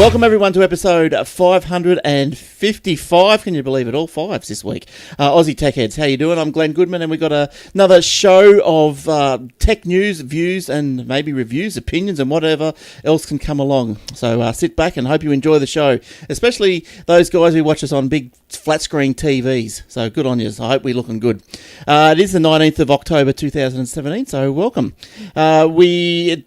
Welcome everyone to episode 555. Can you believe it? All fives this week. Aussie Tech Heads, how you doing? I'm Glenn Goodman, and we've got another show of tech news, views, and maybe reviews, opinions, and whatever else can come along. So sit back and hope you enjoy the show, especially those guys who watch us on big flat screen TVs. So good on you. I hope we're looking good. It is the 19th of October 2017, so welcome. We are brought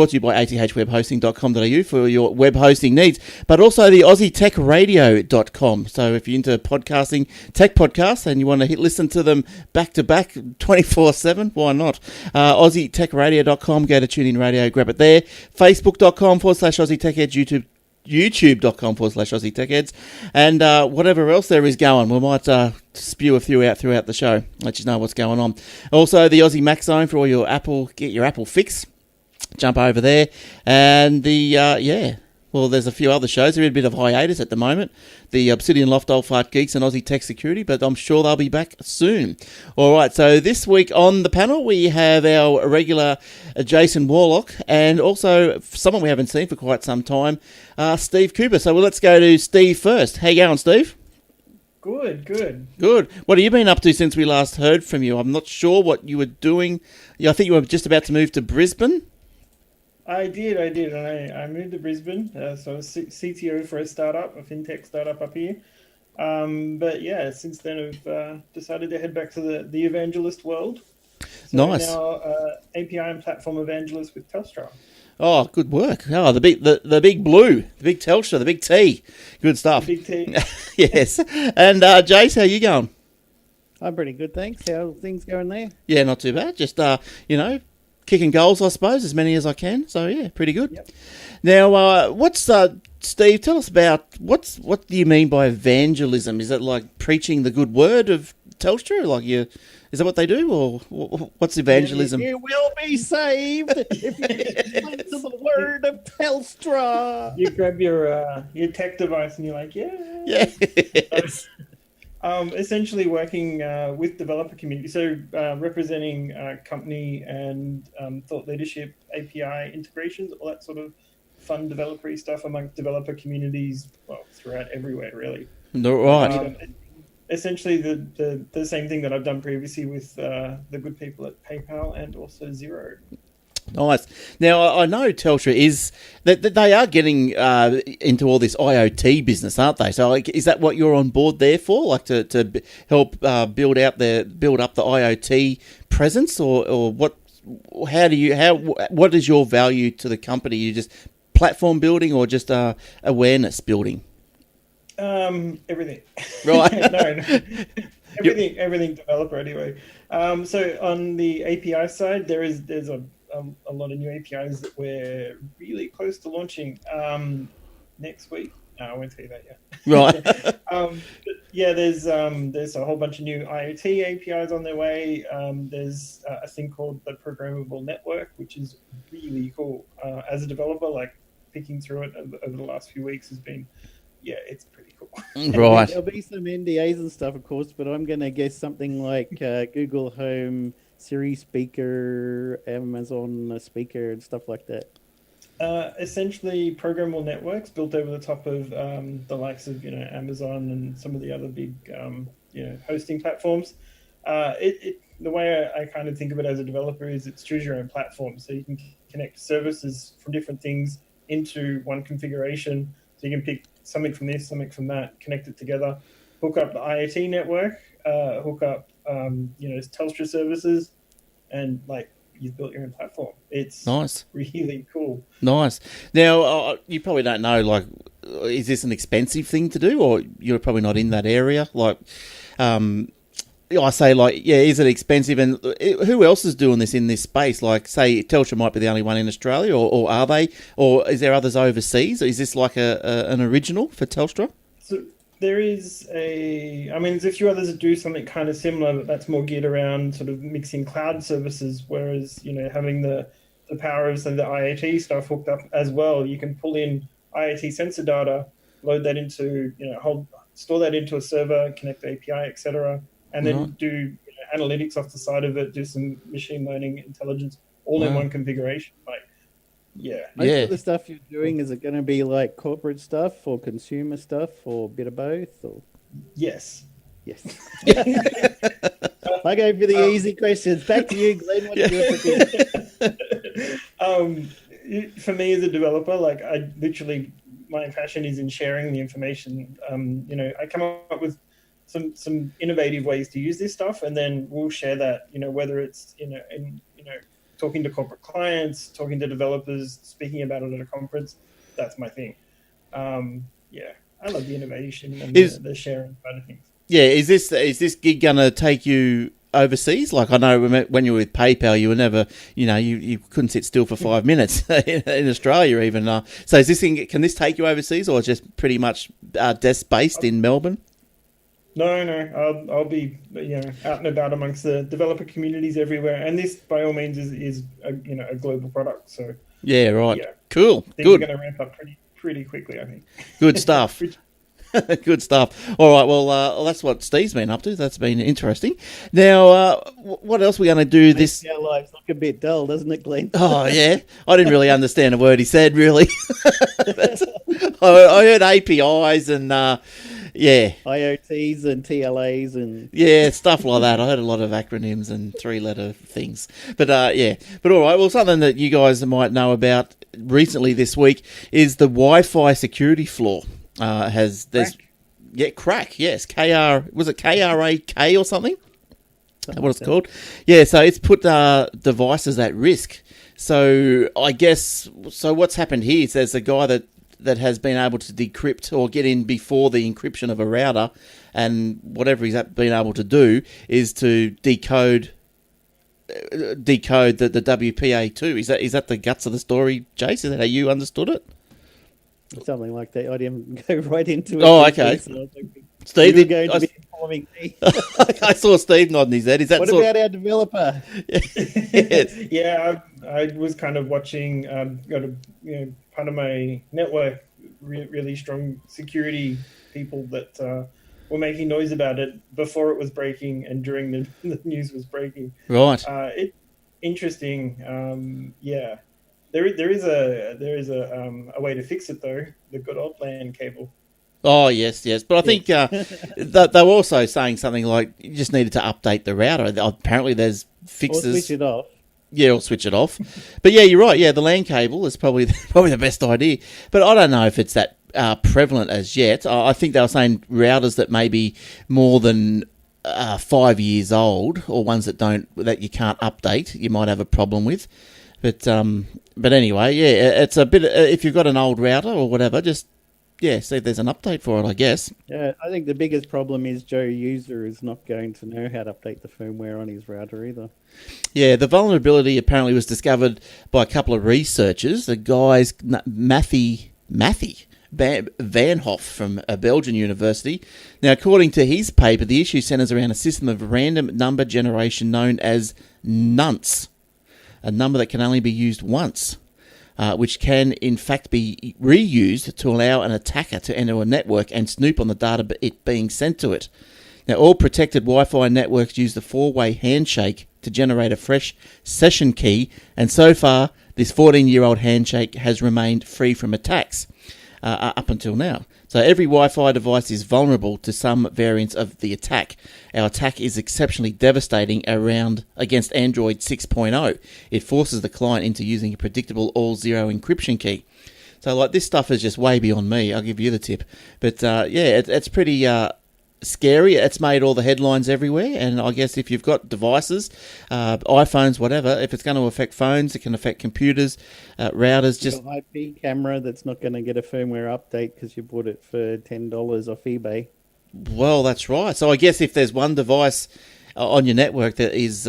to you by athwebhosting.com.au for your web hosting needs, but also the AussieTechRadio.com. So if you're into podcasting, tech podcasts, and you want to listen to them back to back 24/7, why not? AussieTechRadio.com, go to TuneIn Radio, grab it there. Facebook.com/AussieTechHeads, YouTube.com/AussieTechHeads, and whatever else there is going. We might spew a few out throughout the show, let you know what's going on. Also, the Aussie Mac Zone for all your get your Apple fix. Jump over there. And there's a few other shows. They're in a bit of hiatus at the moment. The Obsidian Loft, Old Fart Geeks, and Aussie Tech Security, but I'm sure they'll be back soon. All right, so this week on the panel, we have our regular Jason Warlock, and also someone we haven't seen for quite some time, Steve Cooper. So let's go to Steve first. How you going, Steve? Good. What have you been up to since we last heard from you? I'm not sure what you were doing. I think you were just about to move to Brisbane. I did. I moved to Brisbane, so I was CTO for a startup, a fintech startup up here. But yeah, since then I've decided to head back to the evangelist world. So nice. Now API and platform evangelist with Telstra. Oh, good work. Oh, the big blue, the big Telstra, the big T. Good stuff. The big T. Yes. And Jace, how you going? I'm pretty good, thanks. How are things going there? Yeah, not too bad. Just kicking goals, I suppose, as many as I can. So yeah, pretty good. Yep. Now, Steve? Tell us about what do you mean by evangelism? Is it like preaching the good word of Telstra? Is that what they do, or what's evangelism? You will be saved if you listen to the word of Telstra. You grab your tech device and you're like, yeah. Essentially working with developer community, so representing company and thought leadership, API integrations, all that sort of fun developer stuff amongst developer communities, well, throughout everywhere, really. Right. Essentially the same thing that I've done previously with the good people at PayPal and also Xero. Nice. Now, I know Telstra is that they are getting into all this IoT business, aren't they? So, is that what you're on board there for? Like to help build up the IoT presence, or what? What is your value to the company? You just platform building, or just awareness building? Everything. Right. No. Everything developer anyway. So on the API side, there's a lot of new APIs that we're really close to launching next week. No, I won't tell you that yet. Right. There's a whole bunch of new IoT APIs on their way. There's a thing called the programmable network, which is really cool. As a developer, like picking through it over the last few weeks has been, it's pretty cool. Right. There'll be some NDAs and stuff, of course, but I'm going to guess something like Google Home, Siri speaker, Amazon speaker, and stuff like that. Essentially, programmable networks built over the top of the likes of Amazon and some of the other big hosting platforms. The way I kind of think of it as a developer is it's choose your own platform, so you can connect services from different things into one configuration. So you can pick something from this, something from that, connect it together, hook up the IoT network, hook up Telstra services, and you've built your own platform. It's nice, really cool. Nice. Now you probably don't know, is this an expensive thing to do, or you're probably not in that area? I say, is it expensive? And who else is doing this in this space? Like, say, Telstra might be the only one in Australia, or are they? Or is there others overseas? Is this like an original for Telstra? So there is there's a few others that do something kind of similar, but that's more geared around sort of mixing cloud services, whereas, having the power of the IoT stuff hooked up as well. You can pull in IoT sensor data, load that into, store that into a server, connect the API, etc., and then do analytics off the side of it, do some machine learning intelligence, all in one configuration. Yeah. Most Yeah. of the stuff you're doing, is it going to be like corporate stuff or consumer stuff or a bit of both? Or Yes. yes, I go for the easy questions. Back to you, Glenn. What do you think? For me as a developer, like my passion is in sharing the information. I come up with some innovative ways to use this stuff, and then we'll share that. Whether it's talking to corporate clients, talking to developers, speaking about it at a conference. That's my thing. Yeah, I love the innovation and the sharing side of things. Yeah, is this gig gonna take you overseas? Like I know when you were with PayPal, you were never, you couldn't sit still for 5 minutes in Australia even. So is this thing? Can this take you overseas, or just pretty much desk based in Melbourne? No. I'll be out and about amongst the developer communities everywhere, and this by all means is a global product. So yeah, right. Yeah, cool. Things Good. are going to ramp up pretty quickly, I think. Good stuff. Good stuff. All right. Well, that's what Steve's been up to. That's been interesting. Now, what else are we going to do this? Our lives look a bit dull, doesn't it, Glenn? Oh yeah, I didn't really understand a word he said. Really, I heard APIs and IoTs and TLAs and stuff like that. I heard a lot of acronyms and 3-letter things. But but all right. Well, something that you guys might know about recently this week is the Wi-Fi security flaw. Crack. Yes, was it KRAK or something? What it's called? Yeah, so it's put devices at risk. So I guess what's happened here is there's a guy that has been able to decrypt or get in before the encryption of a router, and whatever he's been able to do is to decode the WPA2. Is that the guts of the story, Jace? Is that how you understood it? something like that. I didn't go right into it. Oh, okay. Steve, you're going to be informing me. I saw Steve nodding his head. Is that what about our developer? Yes. Yeah, I was kind of watching. Got part of my network, really strong security people that were making noise about it before it was breaking and during the news was breaking. Right. Interesting. Yeah. There is a way to fix it though. The good old LAN cable. Oh yes. But I think they were also saying something like you just needed to update the router. Apparently, there's fixes. Or switch it off. Yeah, or switch it off. But yeah, you're right. Yeah, the LAN cable is probably the best idea. But I don't know if it's that prevalent as yet. I think they were saying routers that may be more than 5 years old, or ones that you can't update, you might have a problem with. But anyway, yeah, it's a bit. If you've got an old router or whatever, just see if there's an update for it, I guess. Yeah, I think the biggest problem is Joe User is not going to know how to update the firmware on his router either. Yeah, the vulnerability apparently was discovered by a couple of researchers. The guys, Matthew Van Hoff from a Belgian university. Now, according to his paper, the issue centers around a system of random number generation known as nonce, a number that can only be used once, which can in fact be reused to allow an attacker to enter a network and snoop on the data it being sent to it. Now, all protected Wi-Fi networks use the 4-way handshake to generate a fresh session key, and so far, this 14-year-old handshake has remained free from attacks up until now. So every Wi-Fi device is vulnerable to some variants of the attack. Our attack is exceptionally devastating against Android 6.0. It forces the client into using a predictable all-zero encryption key. So this stuff is just way beyond me. I'll give you the tip. But it's pretty scary. It's made all the headlines everywhere, and I guess if you've got devices, iPhones, whatever, if it's going to affect phones, it can affect computers, routers. Just an IP camera that's not going to get a firmware update because you bought it for $10 off eBay. Well, that's right. So I guess if there's one device on your network that is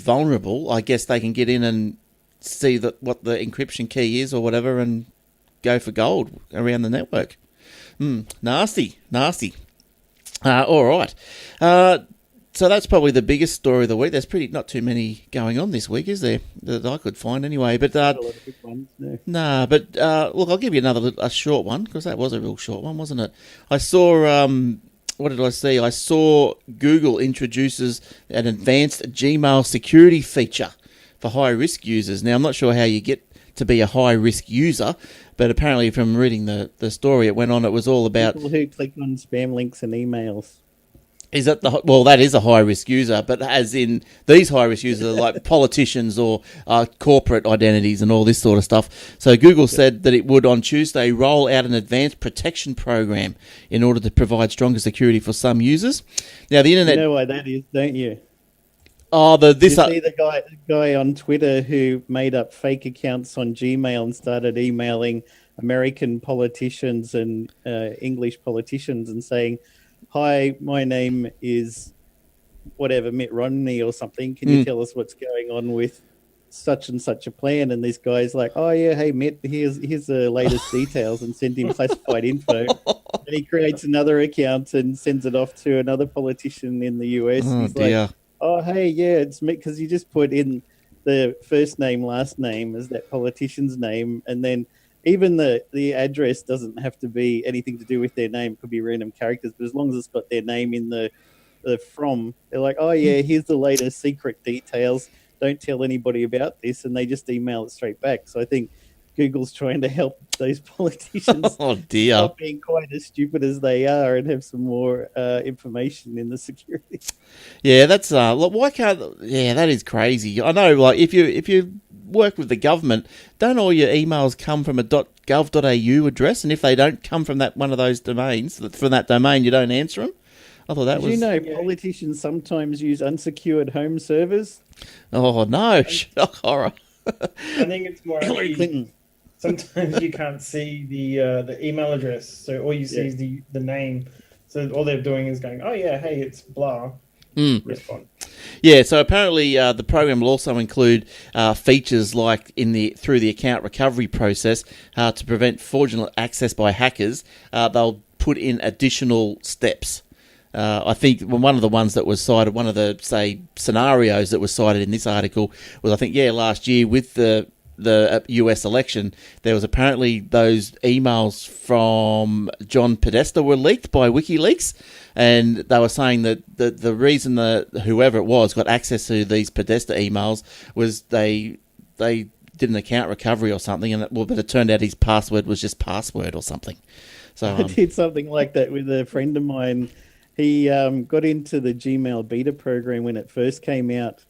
vulnerable, I guess they can get in and see what the encryption key is or whatever, and go for gold around the network. Nasty. All right. So that's probably the biggest story of the week. There's not too many going on this week, is there? That I could find anyway. But not a lot of big ones, no. Nah, but look, I'll give you a short one, because that was a real short one, wasn't it? I saw, what did I see? I saw Google introduces an advanced Gmail security feature for high-risk users. Now, I'm not sure how you get to be a high-risk user. But apparently from reading the story, it went on, it was all about... People who click on spam links and emails. Is that well, that is a high-risk user, but as in these high-risk users are like politicians or corporate identities and all this sort of stuff. So Google said that it would on Tuesday roll out an advanced protection program in order to provide stronger security for some users. Now, the internet... You know why that is, don't you? Oh, You see the guy on Twitter who made up fake accounts on Gmail and started emailing American politicians and English politicians and saying, "Hi, my name is whatever, Mitt Romney or something. Can you tell us what's going on with such and such a plan?" And this guy's like, "Oh yeah, hey Mitt, here's the latest details," and send him classified info. And he creates another account and sends it off to another politician in the US. Oh, He's dear. like, "Oh hey, yeah, it's me," because you just put in the first name, last name as that politician's name, and then even the address doesn't have to be anything to do with their name. It could be random characters, but as long as it's got their name in the from, they're like, "Oh yeah, here's the latest secret details. Don't tell anybody about this," and they just email it straight back. So I think Google's trying to help those politicians Oh, dear. stop being quite as stupid as they are and have some more information in the security. Yeah, that's why can't... Yeah, that is crazy. I know, like, if you work with the government, don't all your emails come from a .gov.au address? And if they don't come from that one of those domains, from that domain, you don't answer them? I thought that Did was... you know politicians sometimes use unsecured home servers? Oh, no. Shock horror. I think it's more Hillary actually, Clinton. sometimes you can't see the email address, so all you see is the name. So all they're doing is going, "Oh yeah, hey, it's blah." Respond. Yeah, so apparently the program will also include features like through the account recovery process to prevent fraudulent access by hackers. They'll put in additional steps. I think one of the ones that was cited, one of the, say, scenarios that was cited in this article was, I think, last year with the US election, there was apparently those emails from John Podesta were leaked by WikiLeaks, and they were saying that the reason that whoever it was got access to these Podesta emails was they did an account recovery or something, but it turned out his password was just password or something. So I did something like that with a friend of mine. He got into the Gmail beta program when it first came out,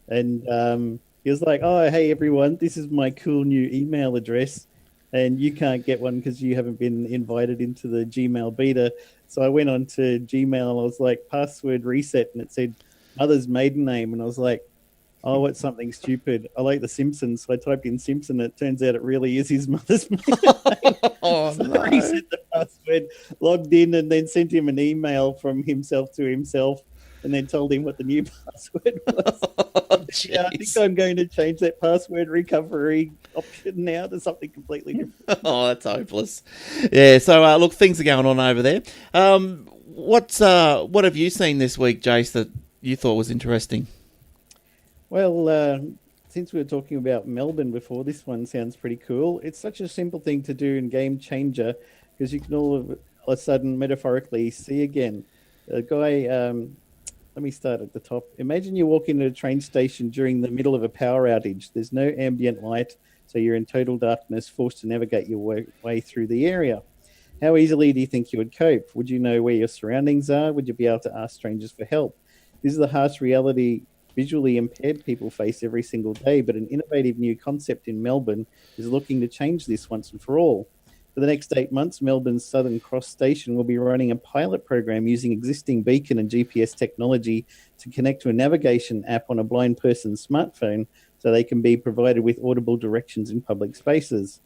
and he was like, "Oh, hey everyone, this is my cool new email address, and you can't get one because you haven't been invited into the Gmail beta." So I went on to Gmail and I was like, "Password reset," and it said mother's maiden name, and I was like, "Oh, it's something stupid. I like The Simpsons." So I typed in Simpson, and it turns out it really is his mother's maiden name. Oh, So no. I reset the password, logged in, and then sent him an email from himself to himself, and then told him what the new password was. Yeah, I think Jeez. I'm going to change that password recovery option now to something completely different. Oh, that's hopeless. Yeah, so look, things are going on over there. What have you seen this week, Jace, that you thought was interesting? Well, since we were talking about Melbourne before, this one sounds pretty cool. It's such a simple thing to do and game changer because you can all of a sudden metaphorically see again. A guy, let me start at the top. Imagine you walk into a train station during the middle of a power outage. There's no ambient light, so you're in total darkness, forced to navigate your way through the area. How easily do you think you would cope? Would you know where your surroundings are? Would you be able to ask strangers for help? This is the harsh reality visually impaired people face every single day, but an innovative new concept in Melbourne is looking to change this once and for all. For the next 8 months, Melbourne's Southern Cross Station will be running a pilot program using existing beacon and GPS technology to connect to a navigation app on a blind person's smartphone so they can be provided with audible directions in public spaces.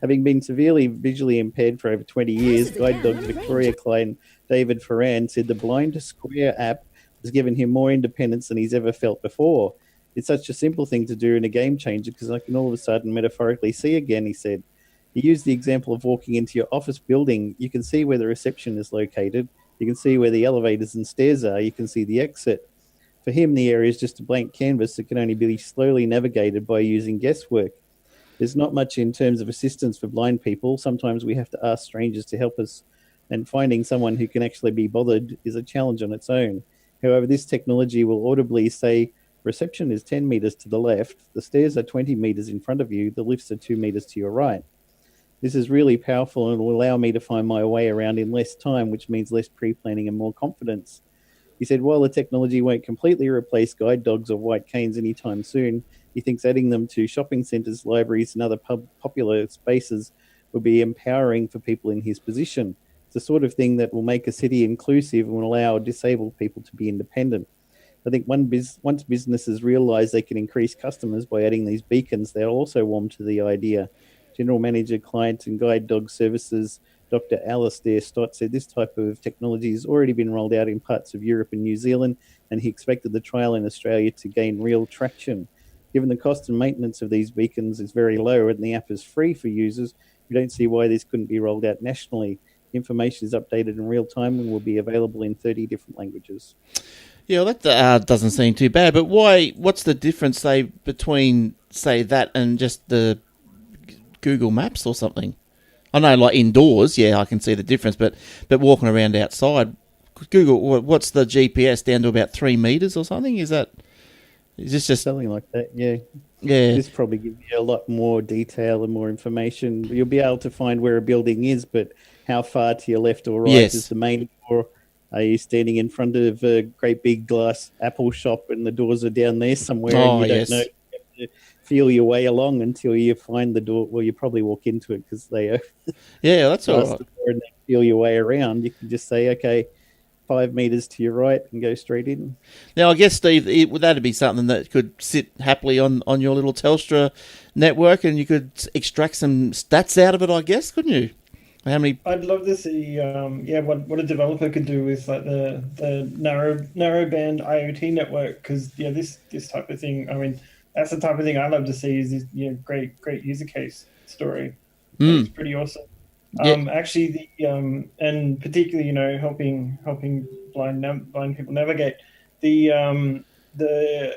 Having been severely visually impaired for over 20 years, Guide Dogs Victoria client David Ferran said the Blind Square app has given him more independence than he's ever felt before. It's such a simple thing to do and a game changer because I can all of a sudden metaphorically see again, he said. He used the example of walking into your office building. You can see where the reception is located. You can see where the elevators and stairs are. You can see the exit. For him, the area is just a blank canvas that can only be slowly navigated by using guesswork. There's not much in terms of assistance for blind people. Sometimes we have to ask strangers to help us, and finding someone who can actually be bothered is a challenge on its own. However, this technology will audibly say Reception is 10 meters to the left. The stairs are 20 meters in front of you. The lifts are 2 meters to your right. This is really powerful and will allow me to find my way around in less time, which means less pre-planning and more confidence. He said, while the technology won't completely replace guide dogs or white canes anytime soon, he thinks adding them to shopping centres, libraries, and other popular spaces will be empowering for people in his position. It's the sort of thing that will make a city inclusive and will allow disabled people to be independent. I think once businesses realise they can increase customers by adding these beacons, they'll also warm to the idea. General Manager, Client and Guide Dog Services, Dr. Alistair Stott, said this type of technology has already been rolled out in parts of Europe and New Zealand, and he expected the trial in Australia to gain real traction. Given the cost and maintenance of these beacons is very low and the app is free for users, we don't see why this couldn't be rolled out nationally. Information is updated in real time and will be available in 30 different languages. Yeah, well, that doesn't seem too bad. But why? What's the difference, say, between, say, that and just the Google Maps or something? I know, like indoors, yeah, I can see the difference. But walking around outside, Google, what's the GPS down to about 3 meters or something? Is this just something like that? Yeah. Yeah. This probably gives you a lot more detail and more information. You'll be able to find where a building is, but how far to your left or right is the main door? Are you standing in front of a great big glass Apple shop and the doors are down there somewhere and you don't know? You have to feel your way along until you find the door. Well, you probably walk into it because they yeah, that's all right. The door and then feel your way around. You can just say, okay, 5 meters to your right and go straight in. Now, I guess, Steve, that'd be something that could sit happily on your little Telstra network and you could extract some stats out of it, I guess, couldn't you? How many? I'd love to see, what a developer could do with like the narrowband IoT network, because this type of thing. I mean, that's the type of thing I love to see. Is this great user case story? It's pretty awesome. Yeah. Actually, and particularly helping blind people navigate.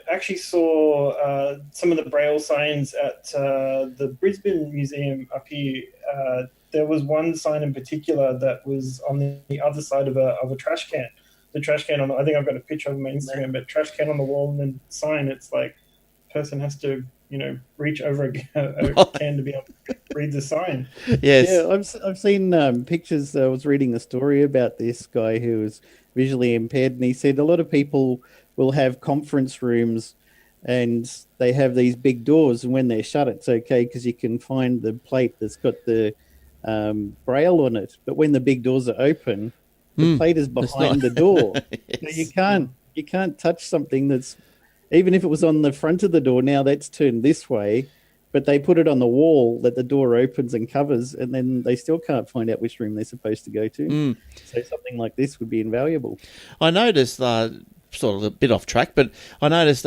Actually saw some of the Braille signs at the Brisbane Museum up here. There was one sign in particular that was on the other side of a trash can. The trash can I think I've got a picture of my Instagram, but trash can on the wall and then sign. It's like person has to reach over a can to be able to read the sign. Yes. Yeah, I've seen pictures. I was reading a story about this guy who was visually impaired, and he said a lot of people will have conference rooms and they have these big doors, and when they're shut, it's okay because you can find the plate that's got the Braille on it. But when the big doors are open, the plate is behind the door. Yes. So you can't touch something that's, even if it was on the front of the door, now that's turned this way, but they put it on the wall that the door opens and covers, and then they still can't find out which room they're supposed to go to. So something like this would be invaluable. I noticed, sort of a bit off track, but I noticed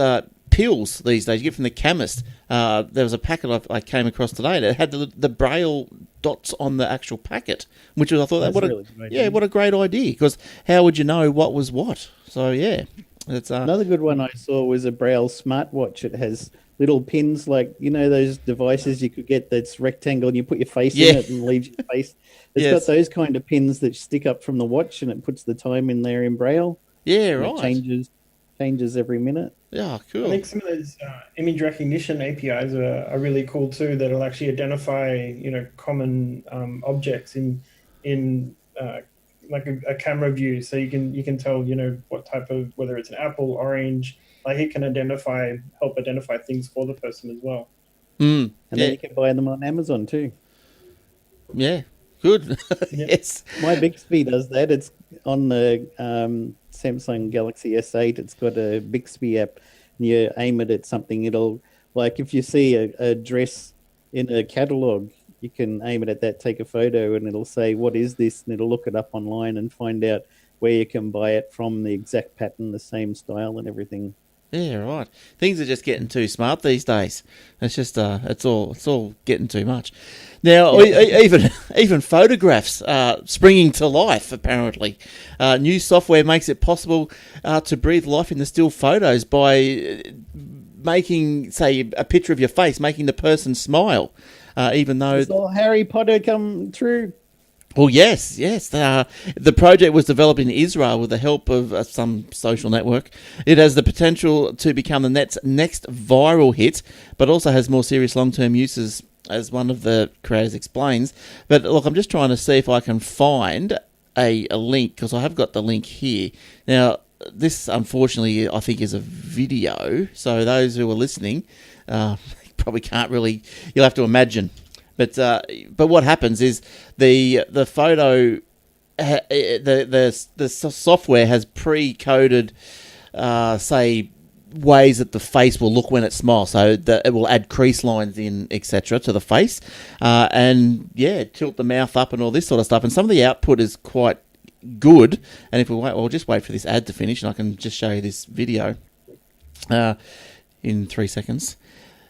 pills these days you get from the chemist. There was a packet I came across today that had the Braille dots on the actual packet, which was, I thought, what a great idea, because how would you know what was what? So yeah. It's, another good one I saw was a Braille smartwatch. It has little pins, like those devices you could get that's rectangle and you put your face in it and leaves your face. It's got those kind of pins that stick up from the watch and it puts the time in there in Braille. Yeah, right. It changes every minute. Yeah, cool. I think some of those image recognition APIs are really cool too. That'll actually identify common objects in like a camera view, so you can tell what type of, whether it's an apple, orange. Like it can help identify things for the person as well. And then you can buy them on Amazon too. Yeah, good. Yes, my Bixby does that. It's on the Samsung Galaxy S8. It's got a Bixby app, and you aim it at something. It'll, like if you see a dress in a catalog, you can aim it at that, take a photo, and it'll say, what is this? And it'll look it up online and find out where you can buy it from, the exact pattern, the same style and everything. Yeah, right. Things are just getting too smart these days. It's just, it's all getting too much. Now, even photographs are springing to life, apparently. New software makes it possible to breathe life into still photos by making, say, a picture of your face, making the person smile. Even though saw Harry Potter come through. Well, yes. The project was developed in Israel with the help of some social network. It has the potential to become the net's next viral hit, but also has more serious long-term uses, as one of the creators explains. But look, I'm just trying to see if I can find a link, because I have got the link here. Now, this, unfortunately, I think is a video, so those who are listening probably can't really... You'll have to imagine. But what happens is the photo, the software has pre-coded, say, ways that the face will look when it smiles. So that it will add crease lines in, etc., to the face, and tilt the mouth up and all this sort of stuff. And some of the output is quite good. And if we wait, we'll just wait for this ad to finish, and I can just show you this video in 3 seconds.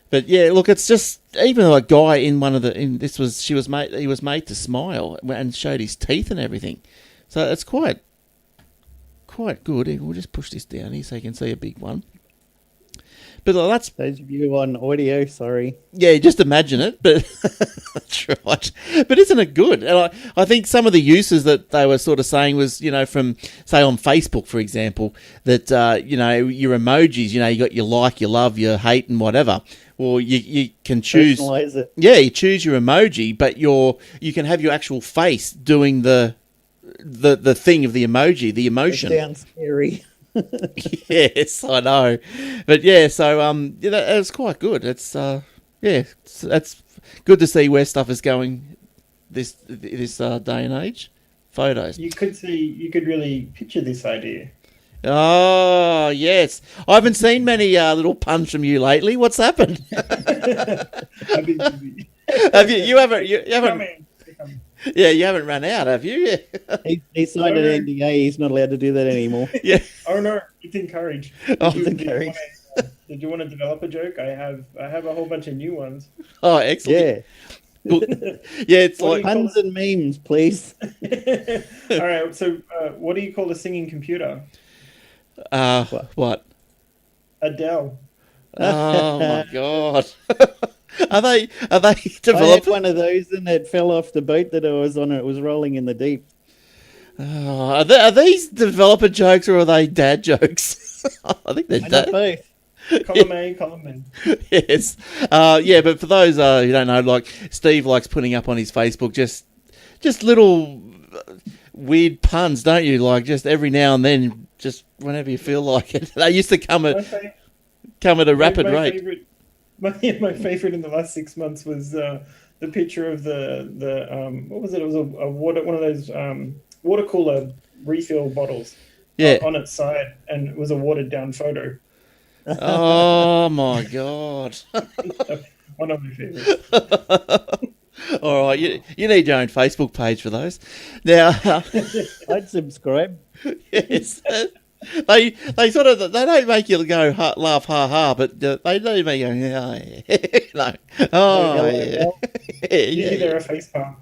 But yeah, look, it's just, even a guy in one of the, he was made to smile and showed his teeth and everything. So it's quite good. We'll just push this down here so you can see a big one. But that's... Those of you on audio, sorry. Yeah, just imagine it, but that's right. But isn't it good? And I think some of the uses that they were sort of saying was, from, say, on Facebook, for example, that, your emojis, you got your like, your love, your hate, and whatever. Well, you can choose... Personalize it. Yeah, you choose your emoji, but you can have your actual face doing the thing of the emoji, the emotion. It sounds scary. Yes, I know, but yeah, so it's quite good. It's it's good to see where stuff is going this day and age. Photos. You could really picture this idea. Oh yes, I haven't seen many little puns from you lately. What's happened? I've been busy. Have you? You haven't. Coming. Yeah, you haven't run out, have you? Yeah. He signed an NDA. He's not allowed to do that anymore. Yeah. Oh no, it's encouraged. Encouraged. Did you want to develop a joke? I have a whole bunch of new ones. Oh, excellent. Yeah. Well, yeah, it's What like Puns and memes, please. All right. So, what do you call a singing computer? what? Adele. Oh my god. Are they I had developing? one of those and it fell off the boat that I was on. It was rolling in the deep. Oh, are these developer jokes or are they dad jokes? I think they're Why not dad. both? Column A, column B. Yes. But for those who don't know, like Steve likes putting up on his Facebook just little weird puns, don't you? Like just every now and then, just whenever you feel like it. They used to come at a rapid rate. My favorite in the last 6 months was the picture of the what was it? It was a water, one of those water cooler refill bottles. Yeah. On its side, and it was a watered down photo. Oh my god. One of my favorites. All right, you need your own Facebook page for those. Now, I'd subscribe. yes, they sort of they don't make you go laugh ha ha, but they do make you go no, Usually they're a face palm.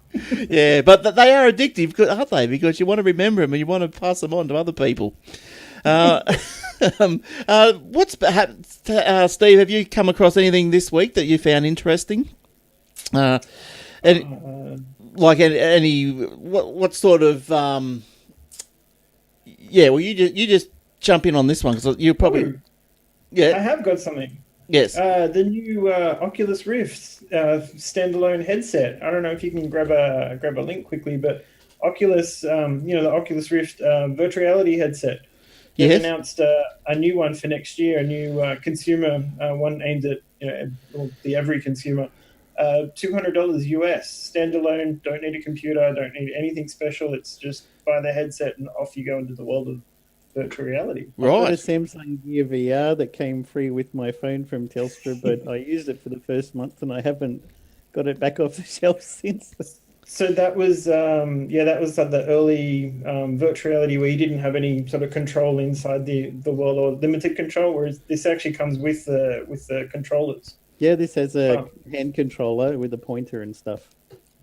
yeah, but they are addictive, aren't they? Because you want to remember them and you want to pass them on to other people. What's happened, Steve? Have you come across anything this week that you found interesting? Like any what sort of well, you just jump in on this one because you probably I have got something. Yes, the new Oculus Rift standalone headset. I don't know if you can grab a link quickly, but Oculus, the Oculus Rift virtual reality headset. They've announced a new one for next year, a new consumer one aimed at the every consumer. $200 US, standalone, don't need a computer, don't need anything special. It's just buy the headset and off you go into the world of virtual reality. I've got a Samsung Gear VR that came free with my phone from Telstra, but I used it for the first month and I haven't got it back off the shelf since. So that was the early virtual reality where you didn't have any sort of control inside the world or limited control, whereas this actually comes with the controllers. Yeah, this has a hand controller with a pointer and stuff.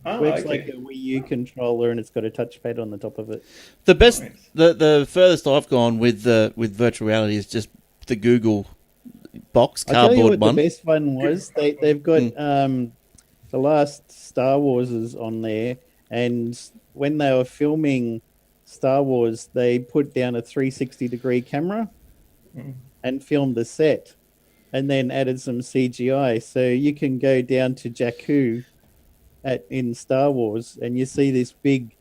Works like a Wii U controller, and it's got a touchpad on the top of it. The best, the furthest I've gone with virtual reality is just the Google box cardboard one. I'll tell you what the best one was. They've got the last Star Wars is on there, And when they were filming Star Wars, they put down a 360-degree camera and filmed the set, and then added some CGI. So you can go down to Jakku in Star Wars, and you see this big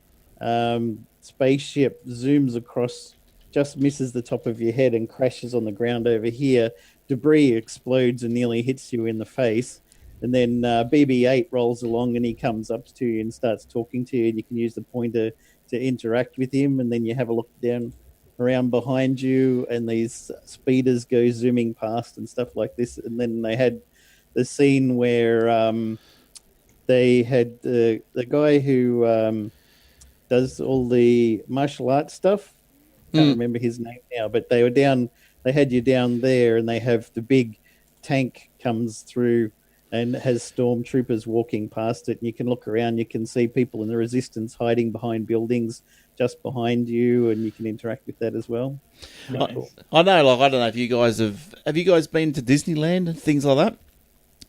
spaceship zooms across, just misses the top of your head and crashes on the ground over here. Debris explodes and nearly hits you in the face. And then BB-8 rolls along and he comes up to you and starts talking to you, and you can use the pointer to interact with him. And then you have a look down around behind you, and these speeders go zooming past and stuff like this. And then they had the scene where they had the guy who does all the martial arts stuff. Can't remember his name now, but they were down. They had you down there, and they have the big tank comes through and has stormtroopers walking past it. And you can look around. You can see people in the Resistance hiding behind buildings just behind you, and you can interact with that as well. Nice. I know, like, I don't know if you guys have you guys been to Disneyland and things like that?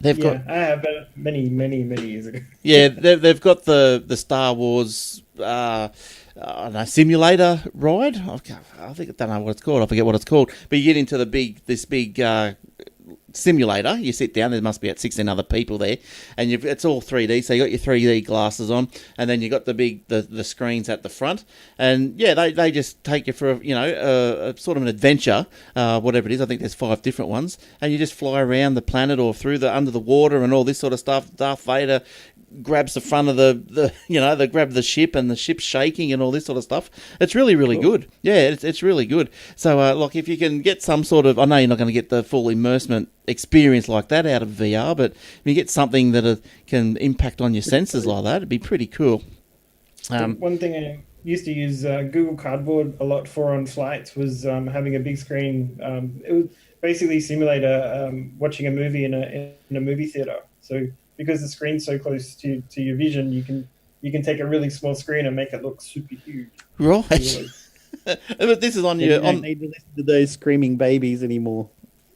I have many years ago. Yeah, they've got the Star Wars I don't know, simulator ride. I don't know what it's called. I forget what it's called. But you get into this big simulator. You sit down. There must be about 16 other people there, and it's all 3D. So you got your 3D glasses on, and then you got the screens at the front. And yeah, they just take you for a sort of an adventure, whatever it is. I think there's 5 different ones, and you just fly around the planet or through under the water and all this sort of stuff. Darth Vader grabs the front of they grab the ship, and the ship's shaking and all this sort of stuff. It's really, really good. Yeah, it's really good. So, like, if you can get some sort of, I know you're not going to get the full immersement experience like that out of VR, but if you get something that can impact on your senses like that, it'd be pretty cool. One thing I used to use Google Cardboard a lot for on flights was having a big screen. It was basically simulate watching a movie in a movie theater. So because the screen's so close to your vision, you can take a really small screen and make it look super huge. Right. But this is on you don't need to listen to those screaming babies anymore.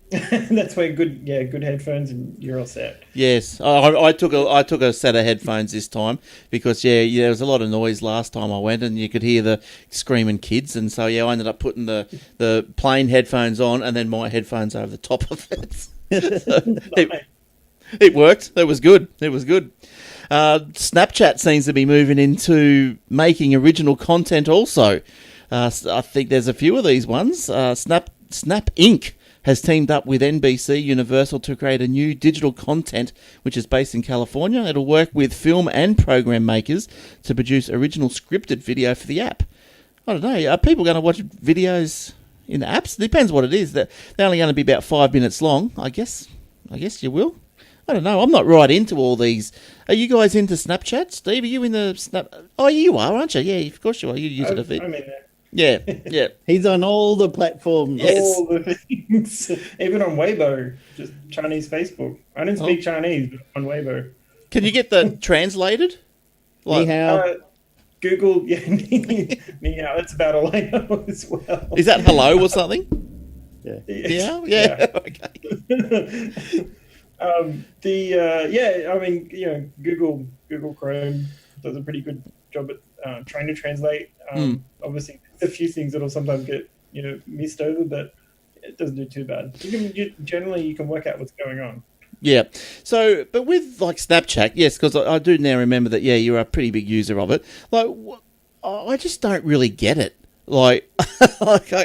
That's where good headphones, and you're all set. Yes, I took a set of headphones this time because there was a lot of noise last time I went, and you could hear the screaming kids, and so I ended up putting the plain headphones on and then my headphones over the top of it. It worked. It was good. Snapchat seems to be moving into making original content also. I think there's a few of these ones. Snap Inc. has teamed up with NBC Universal to create a new digital content which is based in California. It'll work with film and program makers to produce original scripted video for the app. I don't know. Are people going to watch videos in the apps? It depends what it is. They're only going to be about 5 minutes long. I guess you will. I don't know. I'm not right into all these. Are you guys into Snapchat? Steve, are you in the Snap? Oh, you are, aren't you? Yeah, of course you are. You use it a bit. I'm in there. Yeah. He's on all the platforms. Yes. All the things. Even on Weibo, just Chinese Facebook. I didn't speak Chinese, but on Weibo. Can you get that translated? Ni hao. Google, ni hao. That's about all I know as well. Is that hello or something? Yeah. Yeah. Okay. Google Chrome does a pretty good job at trying to translate. Obviously, a few things that'll sometimes get missed over, but it doesn't do too bad. Generally you can work out what's going on. Yeah. So, but with like Snapchat, yes, because I do now remember that. Yeah, you're a pretty big user of it. Like, I just don't really get it. Like,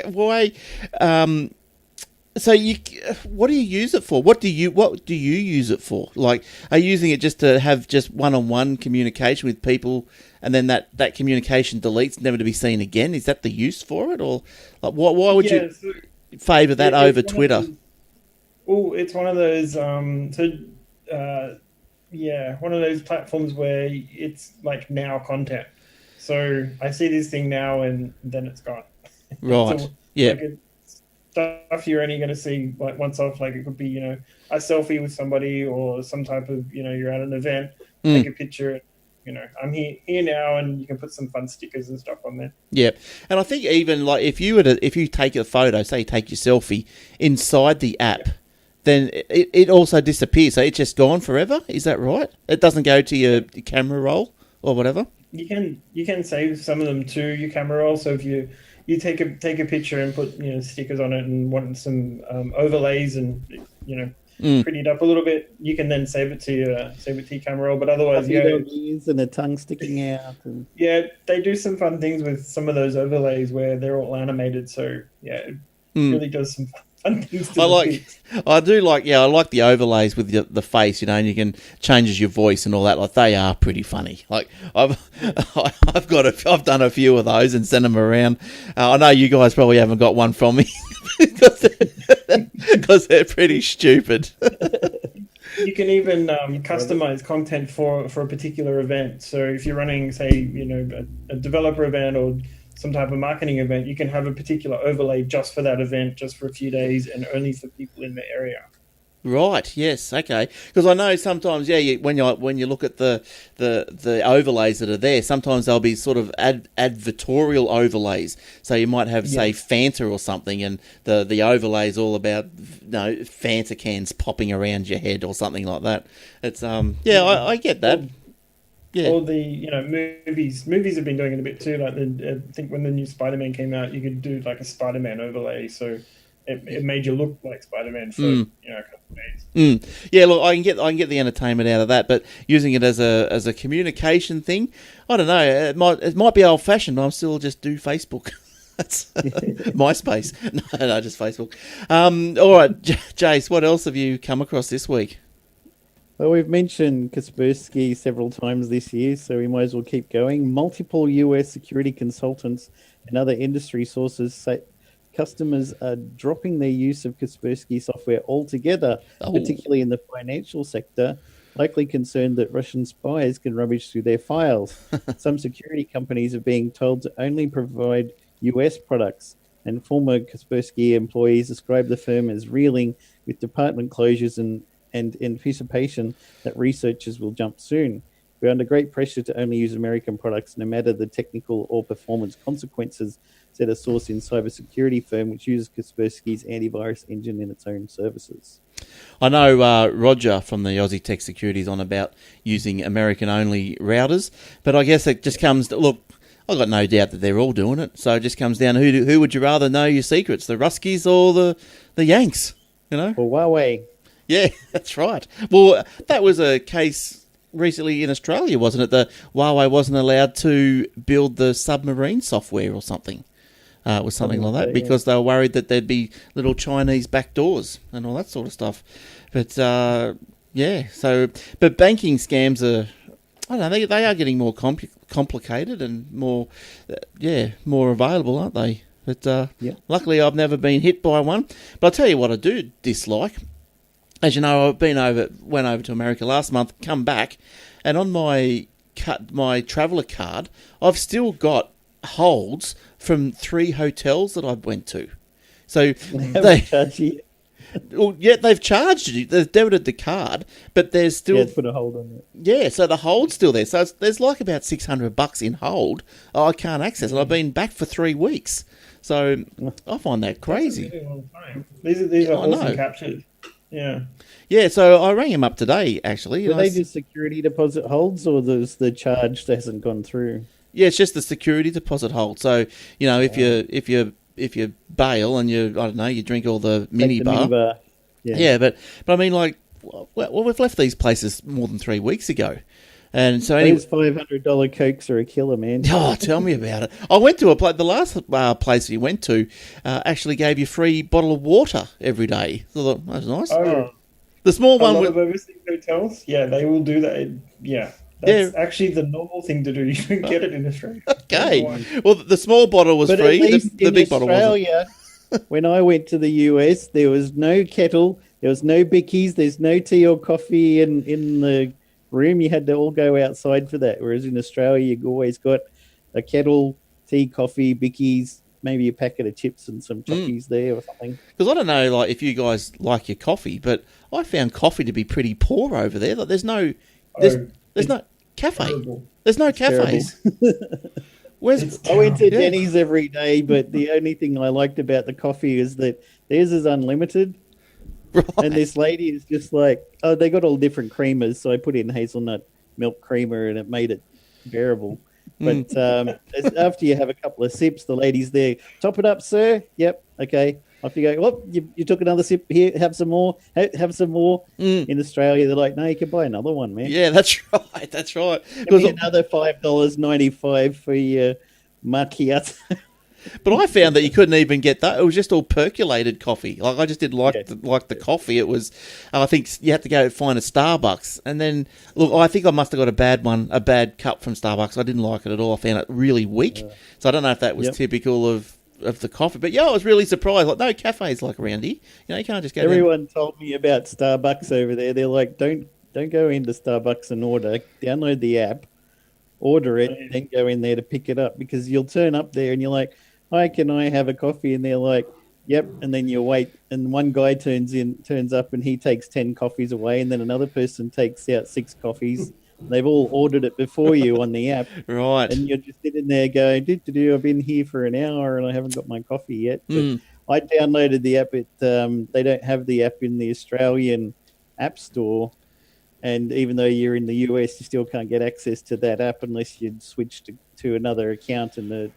why? So what do you use it for? What do you use it for? Like, are you using it just to have just one-on-one communication with people, and then that communication deletes, never to be seen again? Is that the use for it, or like why would you favour that over Twitter? It's one of those. One of those platforms where it's like now content. So I see this thing now, and then it's gone. Right. So, yeah. Stuff you're only going to see like once off. Like it could be a selfie with somebody, or some type of you're at an event, take a picture. I'm here now, and you can put some fun stickers and stuff on there. Yeah, and I think even like if you take a photo, say you take your selfie inside the app, then it also disappears. So it's just gone forever. Is that right? It doesn't go to your camera roll or whatever. You can save some of them to your camera roll. So if you take a picture and put stickers on it and want some overlays and pretty it up a little bit, you can then save it to your camera roll. But otherwise, Puppy dog ears and a tongue sticking out. And... yeah, they do some fun things with some of those overlays where they're all animated. So yeah, it really does some fun things. To I like the overlays with the face, and you can changes your voice and all that. Like they are pretty funny. Like I've done a few of those and sent them around. I know you guys probably haven't got one from me because they're pretty stupid. You can even customize content for a particular event. So if you're running, say, a developer event or some type of marketing event, you can have a particular overlay just for that event, just for a few days, and only for people in the area. Right. Yes. Okay. Because I know sometimes, when you look at the overlays that are there, sometimes they'll be sort of advertorial overlays. So you might have, say, Fanta or something, and the overlay is all about Fanta cans popping around your head or something like that. It's I get that. Or the movies have been doing it a bit too. Like I think when the new Spider-Man came out, you could do like a Spider-Man overlay, so it made you look like Spider-Man for a couple of days. Yeah, look, I can get the entertainment out of that, but using it as a communication thing, I don't know. It might be old fashioned. I'm still just do Facebook. That's MySpace. No, just Facebook. All right, Jace, what else have you come across this week? Well, we've mentioned Kaspersky several times this year, so we might as well keep going. Multiple US security consultants and other industry sources say customers are dropping their use of Kaspersky software altogether, particularly in the financial sector, likely concerned that Russian spies can rummage through their files. Some security companies are being told to only provide US products, and former Kaspersky employees describe the firm as reeling with department closures and anticipation that researchers will jump soon. We're under great pressure to only use American products, no matter the technical or performance consequences, said a source in cybersecurity firm which uses Kaspersky's antivirus engine in its own services. I know Roger from the Aussie Tech Security is on about using American-only routers, but I guess it just comes to, look, I've got no doubt that they're all doing it, so it just comes down to who would you rather know your secrets, the Ruskies or the Yanks, Or Huawei. Yeah, that's right. Well, that was a case recently in Australia, wasn't it? The Huawei wasn't allowed to build the submarine software or something. It was something like that because they were worried that there'd be little Chinese backdoors and all that sort of stuff. But but banking scams are, I don't know, they are getting more complicated and more available, aren't they? But luckily I've never been hit by one. But I'll tell you what I do dislike. As you know, went over to America last month, come back, and on my traveller card, I've still got holds from 3 hotels that I went to. So they charge you. Well, yeah, they've charged you. They've debited the card, but there's still put a hold on it. Yeah, so the hold's still there. So there's like about $600 in hold. I can't access it. I've been back for 3 weeks, so I find that crazy. That's a really long time. These are awesome captures. Yeah. Yeah, so I rang him up today, actually. Do they do security deposit holds, or there's the charge that hasn't gone through? Yeah, it's just the security deposit hold. So, if you bail and you drink all the minibar. Yeah, but I mean, like, well, we've left these places more than 3 weeks ago. And so those $500 Cokes are a killer, man. Oh, tell me about it. I went to the last place we went to actually gave you a free bottle of water every day. So I thought, that was nice. Oh, the small one. A lot of overseas hotels, they will do that. Yeah. That's actually the normal thing to do. You don't get it in Australia. Okay. Well, the small bottle was free. The big bottle wasn't. When I went to the US, there was no kettle, there was no bickies, there's no tea or coffee in the room. You had to all go outside for that. Whereas in Australia, you've always got a kettle, tea, coffee, bickies, maybe a packet of chips and some chockies there or something. Because I don't know, like, if you guys like your coffee, but I found coffee to be pretty poor over there. Like, there's no cafe. Terrible. There's no cafes. I went to Denny's every day, but the only thing I liked about the coffee is that theirs is unlimited. Right. And this lady is just like, they got all different creamers, so I put in hazelnut milk creamer and it made it bearable. But after you have a couple of sips, the lady's there. Top it up, sir. Yep. Okay. Off you go. Oh, you took another sip. Here, have some more. Have some more. In Australia, they're like, no, you can buy another one, man. Yeah, that's right. That's right. Give me another $5.95 for your macchiato. But I found that you couldn't even get that. It was just all percolated coffee. Like I just didn't like the coffee. It was, I think you had to go find a Starbucks. And then, look, I think I must have got a bad cup from Starbucks. I didn't like it at all. I found it really weak. So I don't know if that was typical of the coffee. But yeah, I was really surprised. Like, no cafes like around here. You know, you can't just go. Everyone told me about Starbucks over there. They're like, don't go into Starbucks and order. Download the app, order it, then go in there to pick it up, because you'll turn up there and you're like, hi, can I have a coffee? And they're like, yep. And then you wait, and one guy turns up, and he takes 10 coffees away, and then another person takes out 6 coffees. They've all ordered it before you on the app. Right. And you're just sitting there going, I've been here for an hour and I haven't got my coffee yet. But I downloaded the app. They don't have the app in the Australian App Store. And even though you're in the US, you still can't get access to that app unless you'd switch to another account in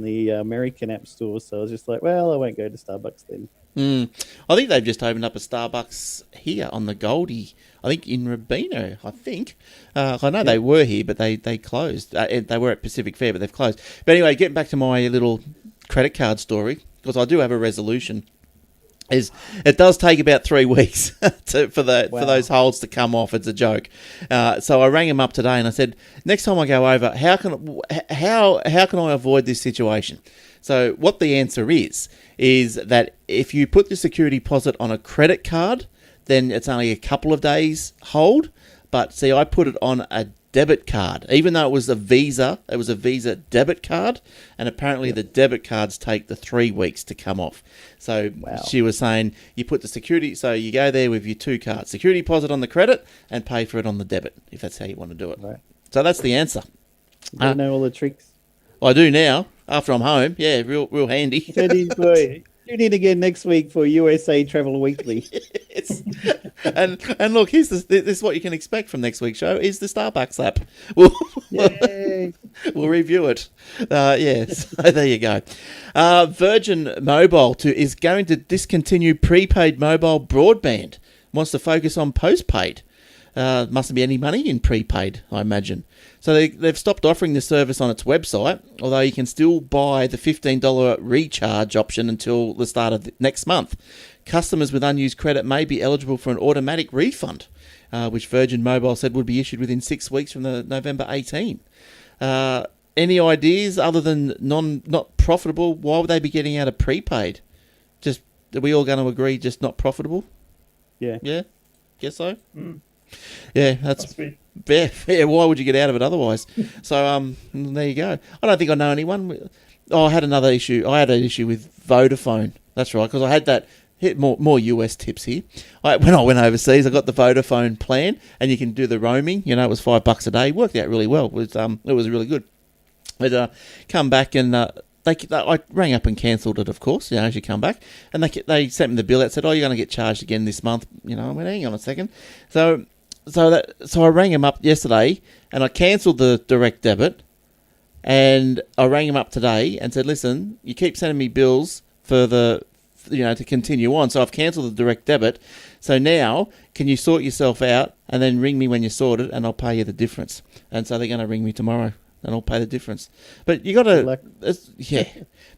the American App Store. So I was just like, well, I won't go to Starbucks then. I think they've just opened up a Starbucks here on the Goldie. I think in Rubino. I think I know they were here, but they closed. They were at Pacific Fair, but they've closed. But anyway, getting back to my little credit card story, because I do have a resolution. It does take about 3 weeks for those holds to come off. It's a joke. So I rang him up today and I said, next time I go over, how can I avoid this situation? So what the answer is that if you put the security deposit on a credit card, then it's only a couple of days hold. But see, I put it on a debit card, even though it was a Visa debit card, and apparently the debit cards take the 3 weeks to come off. So she was saying you put the security, so you go there with your 2 cards, security deposit on the credit and pay for it on the debit, if that's how you want to do it. Right. So that's the answer. You know all the tricks. I do now, after I'm home. Yeah, real handy. Tune in again next week for USA Travel Weekly. Yes. And look, this is what you can expect from next week's show, is the Starbucks app. We'll review it. Yes, so there you go. Virgin Mobile is going to discontinue prepaid mobile broadband. Wants to focus on postpaid. Mustn't be any money in prepaid, I imagine. So they've stopped offering the service on its website, although you can still buy the $15 recharge option until the start of next month. Customers with unused credit may be eligible for an automatic refund, which Virgin Mobile said would be issued within 6 weeks from the November 18. Any ideas other than not profitable? Why would they be getting out of prepaid? Just, are we all going to agree, just not profitable? Yeah. Yeah? Guess so? Yeah, that's fair. Why would you get out of it otherwise? So there you go. I don't think I know anyone. I had another issue. I had an issue with Vodafone. That's right, because I had that. Hit more US tips here. When I went overseas, I got the Vodafone plan, and you can do the roaming. You know, it was $5 a day. Worked out really well. It was really good. But come back and. I rang up and cancelled it, of course, as you come back. And they sent me the bill that said, you're going to get charged again this month. I went, hang on a second. So I rang him up yesterday and I cancelled the direct debit. And I rang him up today and said, listen, you keep sending me bills for to continue on. So I've cancelled the direct debit. So now, can you sort yourself out and then ring me when you sort it and I'll pay you the difference. And so they're going to ring me tomorrow. And I'll pay the difference. But you got to, but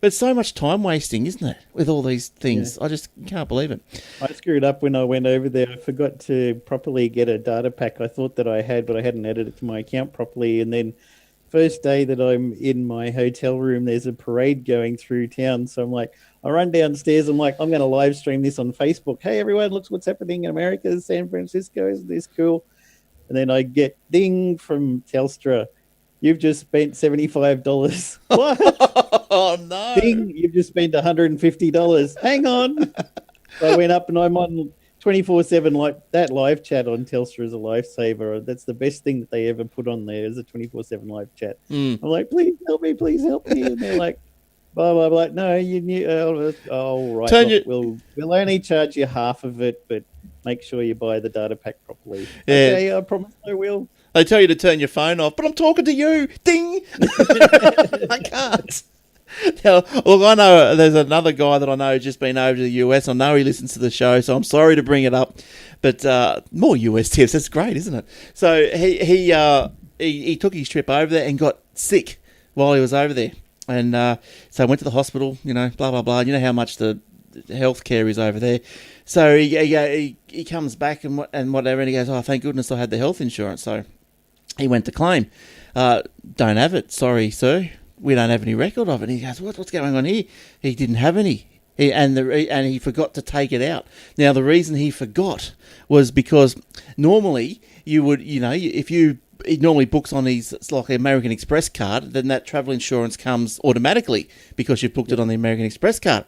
it's so much time wasting, isn't it? With all these things, I just can't believe it. I screwed up when I went over there. I forgot to properly get a data pack. I thought that I had, but I hadn't added it to my account properly. And then first day that I'm in my hotel room, there's a parade going through town. So I'm like, I run downstairs. I'm like, I'm going to live stream this on Facebook. Hey, everyone, look what's happening in America, San Francisco. Isn't this cool? And then I get ding from Telstra. You've just spent $75. What? Oh, no. Ding, you've just spent $150. Hang on. So I went up and I'm on 24/7. Like that live chat on Telstra is a lifesaver. That's the best thing that they ever put on there is a 24/7 live chat. I'm like, please help me. And they're like, blah, blah, blah. No, you knew. Right. Look, we'll only charge you half of it, but make sure you buy the data pack properly. Yeah. Okay, I promise I will. They tell you to turn your phone off, but I'm talking to you. Ding! I can't. Now, look, I know there's another guy that I know who's just been over to the US. I know he listens to the show, so I'm sorry to bring it up. But more US tips. That's great, isn't it? So he took his trip over there and got sick while he was over there. And so went to the hospital, blah, blah, blah. You know how much the healthcare is over there. So he comes back and whatever, and he goes, oh, thank goodness I had the health insurance. So he went to claim. Don't have it. Sorry, sir. We don't have any record of it. And he goes, what's going on here? He didn't have any. And he forgot to take it out. Now, the reason he forgot was because normally you would, if he normally books on it's like an American Express card, then that travel insurance comes automatically because you've booked it on the American Express card.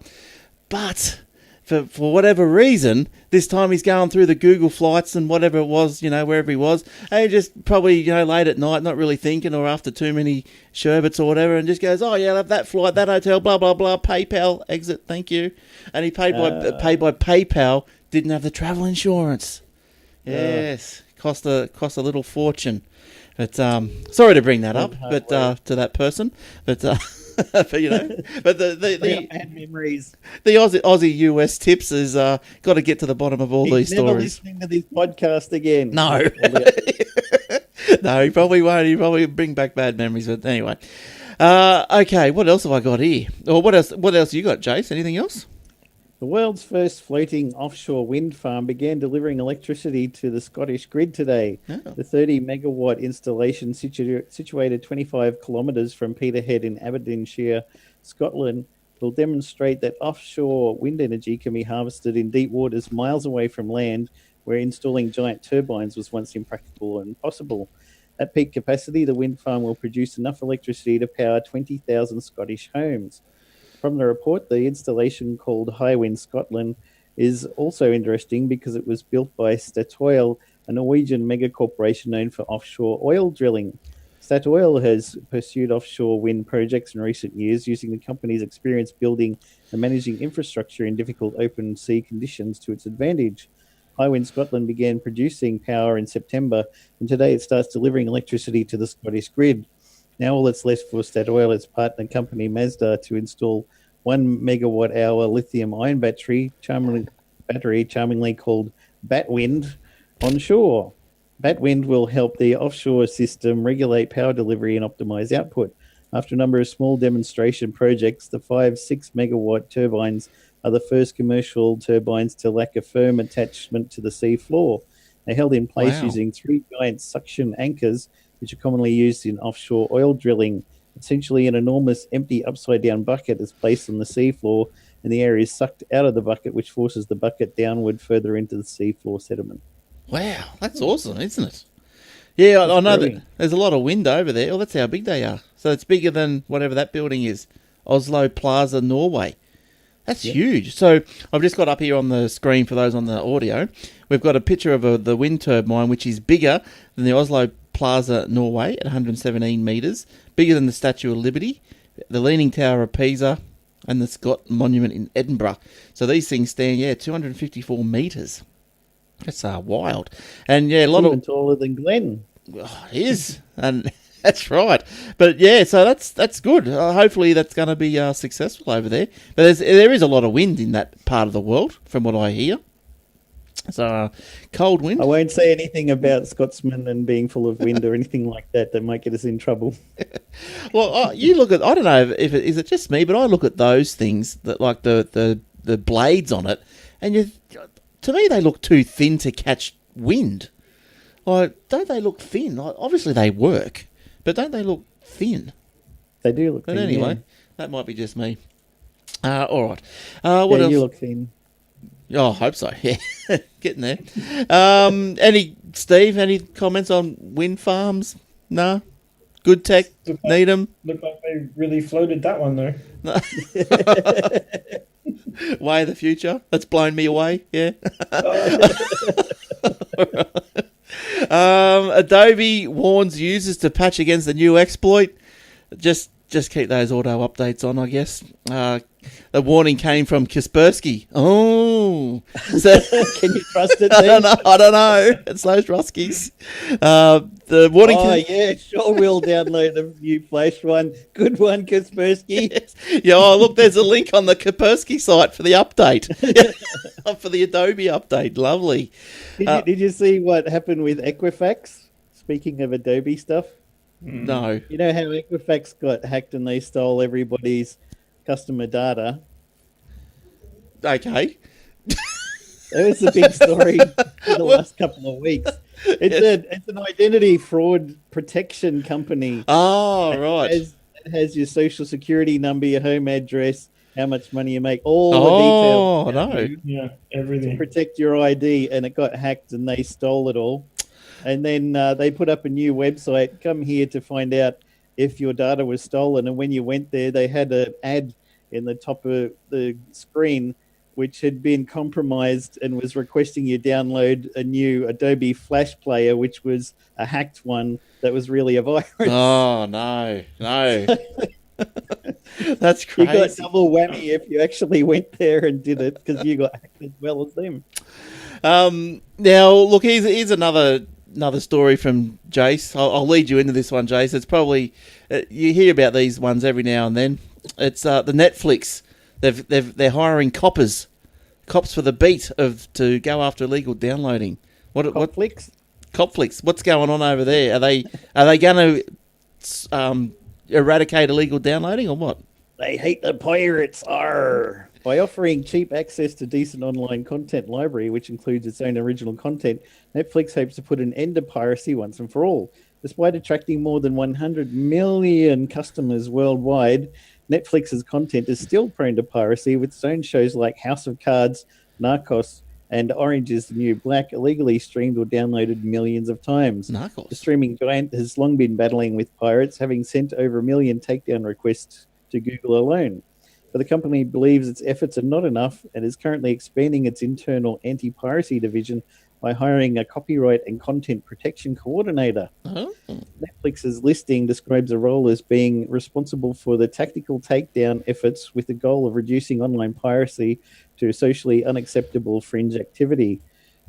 But for whatever reason, this time he's going through the Google flights and whatever it was, wherever he was, and he just probably, late at night, not really thinking, or after too many sherbets or whatever, and just goes, oh yeah, I'll have that flight, that hotel, blah, blah, blah, PayPal, exit, thank you. And he paid by PayPal, didn't have the travel insurance. Yes, cost a little fortune. But sorry to bring that up, but to that person, but but the bad memories. The Aussie US tips is got to get to the bottom of all these never stories. Listening to this podcast again. No, no, he probably won't. He probably bring back bad memories. But anyway, okay. What else have I got here? Or what else you got, Jace? Anything else? The world's first floating offshore wind farm began delivering electricity to the Scottish grid today. Oh. The 30-megawatt installation situated 25 kilometres from Peterhead in Aberdeenshire, Scotland, will demonstrate that offshore wind energy can be harvested in deep waters miles away from land, where installing giant turbines was once impractical and impossible. At peak capacity, the wind farm will produce enough electricity to power 20,000 Scottish homes. From the report, the installation, called Hywind Scotland, is also interesting because it was built by Statoil, a Norwegian mega corporation known for offshore oil drilling. Statoil has pursued offshore wind projects in recent years, using the company's experience building and managing infrastructure in difficult open sea conditions to its advantage. Hywind Scotland began producing power in September, and today it starts delivering electricity to the Scottish grid. Now all that's left for Statoil, its partner company Mazda, to install 1 megawatt-hour lithium-ion battery, charmingly called Batwind, on shore. Batwind will help the offshore system regulate power delivery and optimize output. After a number of small demonstration projects, the 5 6-megawatt turbines are the first commercial turbines to lack a firm attachment to the sea floor. They're held in place using 3 giant suction anchors, which are commonly used in offshore oil drilling. Essentially, an enormous empty upside-down bucket is placed on the seafloor, and the air is sucked out of the bucket, which forces the bucket downward further into the seafloor sediment. Wow, that's awesome, isn't it? Yeah, I know that there's a lot of wind over there. Oh, that's how big they are. So it's bigger than whatever that building is. Oslo Plaza, Norway. That's huge. So I've just got up here on the screen for those on the audio. We've got a picture of the wind turbine, which is bigger than the Oslo Plaza, Norway, at 117 metres, bigger than the Statue of Liberty, the Leaning Tower of Pisa, and the Scott Monument in Edinburgh. So these things stand, 254 metres. That's wild. And a lot even taller than Glen. Oh, it is, and that's right. But so that's good. Hopefully that's going to be successful over there. But there is a lot of wind in that part of the world, from what I hear. So cold wind. I won't say anything about Scotsman and being full of wind or anything like that might get us in trouble. Well, you look at, I don't know if it is it just me, but I look at those things that like the blades on it, and to me they look too thin to catch wind. Like, don't they look thin? Like, obviously they work, but don't they look thin? They do look thin. But anyway, that might be just me. All right. What else? You look thin. Oh, I hope so. Yeah, getting there. Steve? Any comments on wind farms? No. Good tech. Need them. Look like they really floated that one though. Way of the future. That's blown me away. Yeah. Adobe warns users to patch against the new exploit. Just keep those auto updates on, I guess. The warning came from Kaspersky. Oh, so Can you trust it? I Then? don't know. It's those Ruskies. The warning. Oh yeah, sure. We'll download the new Flash one. Good one, Kaspersky. Yes. Yeah. Oh, look, there's a link on the Kaspersky site for the update. For the Adobe update. Lovely. Did you see what happened with Equifax? Speaking of Adobe stuff, No. you know how Equifax got hacked and they stole everybody's customer data. Okay. That was the big story for the last couple of weeks. It's an identity fraud protection company. Oh, right. It has your social security number, your home address, how much money you make, all Oh, the details. no. Yeah, To everything. protect your ID, and it got hacked and they stole it all. And then they put up a new website. Come here to find out if your data was stolen. And when you went there, they had an ad in the top of the screen which had been compromised and was requesting you download a new Adobe Flash player, which was a hacked one that was really a virus. Oh, no. That's You got crazy. double whammy if you actually went there and did it, because you got hacked as well as them. Now, look, here's another story from Jace. I'll lead you into this one, Jace. It's probably you hear about these ones every now and then. It's the Netflix. They're hiring cops for the beat to go after illegal downloading. What Flicks? Copflix? What's going on over there? Are they going to eradicate illegal downloading or what? They hate the pirates. Arr. By offering cheap access to decent online content library, which includes its own original content, Netflix hopes to put an end to piracy once and for all. Despite attracting more than 100 million customers worldwide, Netflix's content is still prone to piracy, with its own shows like House of Cards, Narcos, and Orange is the New Black illegally streamed or downloaded millions of times. Narcos. The streaming giant has long been battling with pirates, having sent over 1 million takedown requests to Google alone. But the company believes its efforts are not enough and is currently expanding its internal anti-piracy division by hiring a copyright and content protection coordinator. Oh. Netflix's listing describes a role as being responsible for the tactical takedown efforts with the goal of reducing online piracy to socially unacceptable fringe activity.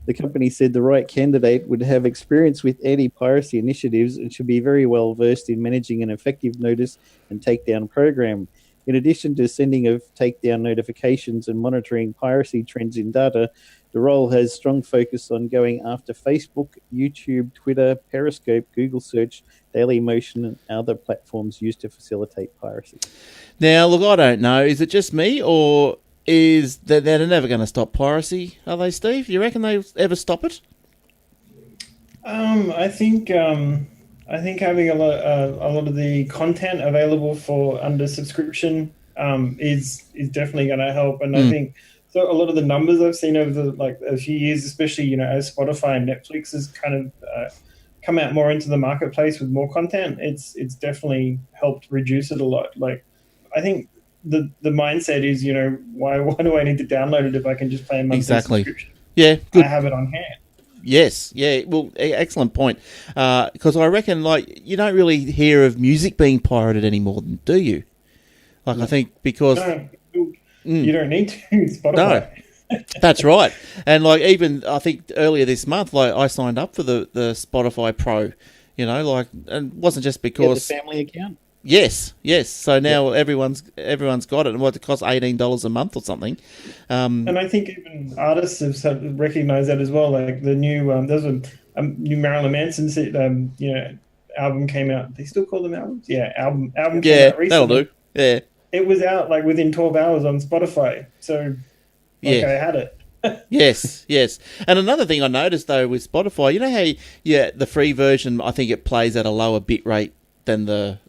The company said the right candidate would have experience with anti-piracy initiatives and should be very well versed in managing an effective notice and takedown program. In addition to sending of takedown notifications and monitoring piracy trends in data, the role has strong focus on going after Facebook, YouTube, Twitter, Periscope, Google Search, Dailymotion, and other platforms used to facilitate piracy. Now, look, I don't know. Is it just me, or is that they're never going to stop piracy? Are they, Steve? Do you reckon they ever stop it? I think having a lot of the content available for under subscription is definitely going to help, and I think so. A lot of the numbers I've seen over a few years, especially as Spotify and Netflix has kind of come out more into the marketplace with more content, it's definitely helped reduce it a lot. Like, I think the mindset is, why do I need to download it if I can just pay a monthly subscription? Yeah, good. I have it on hand. Yes, yeah. Well, excellent point. Because I reckon, you don't really hear of music being pirated anymore, do you? I think because you don't need to. Spotify. No, that's right. And even I think earlier this month, I signed up for the Spotify Pro. And it wasn't just because the family account. Yes. So now everyone's got it, and it costs $18 a month or something. And I think even artists have recognized that as well. Like the new, there's a new Marilyn Manson, album came out. They still call them albums? Yeah, album came out recently. That'll do. Yeah, it was out within 12 hours on Spotify. So, I had it. Yes. And another thing I noticed though with Spotify, you know how the free version, I think it plays at a lower bit rate than the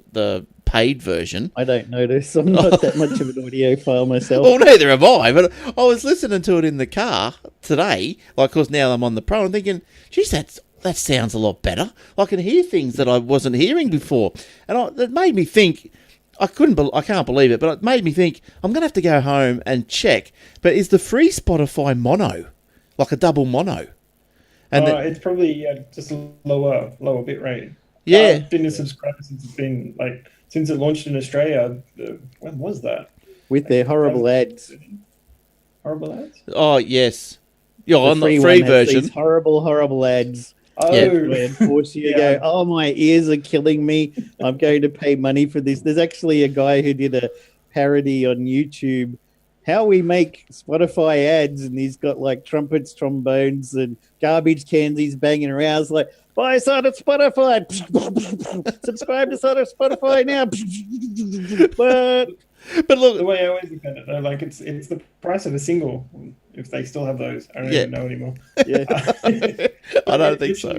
paid version. I don't notice. I'm not that much of an audiophile myself. Well, neither am I, but I was listening to it in the car today, because now I'm on the Pro, and thinking, geez, that sounds a lot better. I can hear things that I wasn't hearing before. And it made me think, I can't believe it, but it made me think, I'm going to have to go home and check, but is the free Spotify mono, like a double mono? And it's probably just a lower bit rate. Yeah. I've been a subscriber since it launched in Australia. When was that? with their horrible ads. Horrible ads? Oh, yes. Yeah, The on the free one has version. these horrible ads. Oh, Where force you to go, oh, my ears are killing me. I'm going to pay money for this. There's actually a guy who did a parody on YouTube, how we make Spotify ads, and he's got like trumpets, trombones, and garbage cans he's banging around. It's like, buy us on Spotify. Subscribe to us on Spotify now. But look, the way I always look at it, though, like it's the price of a single, if they still have those. I don't even know anymore. Yeah. I don't think so.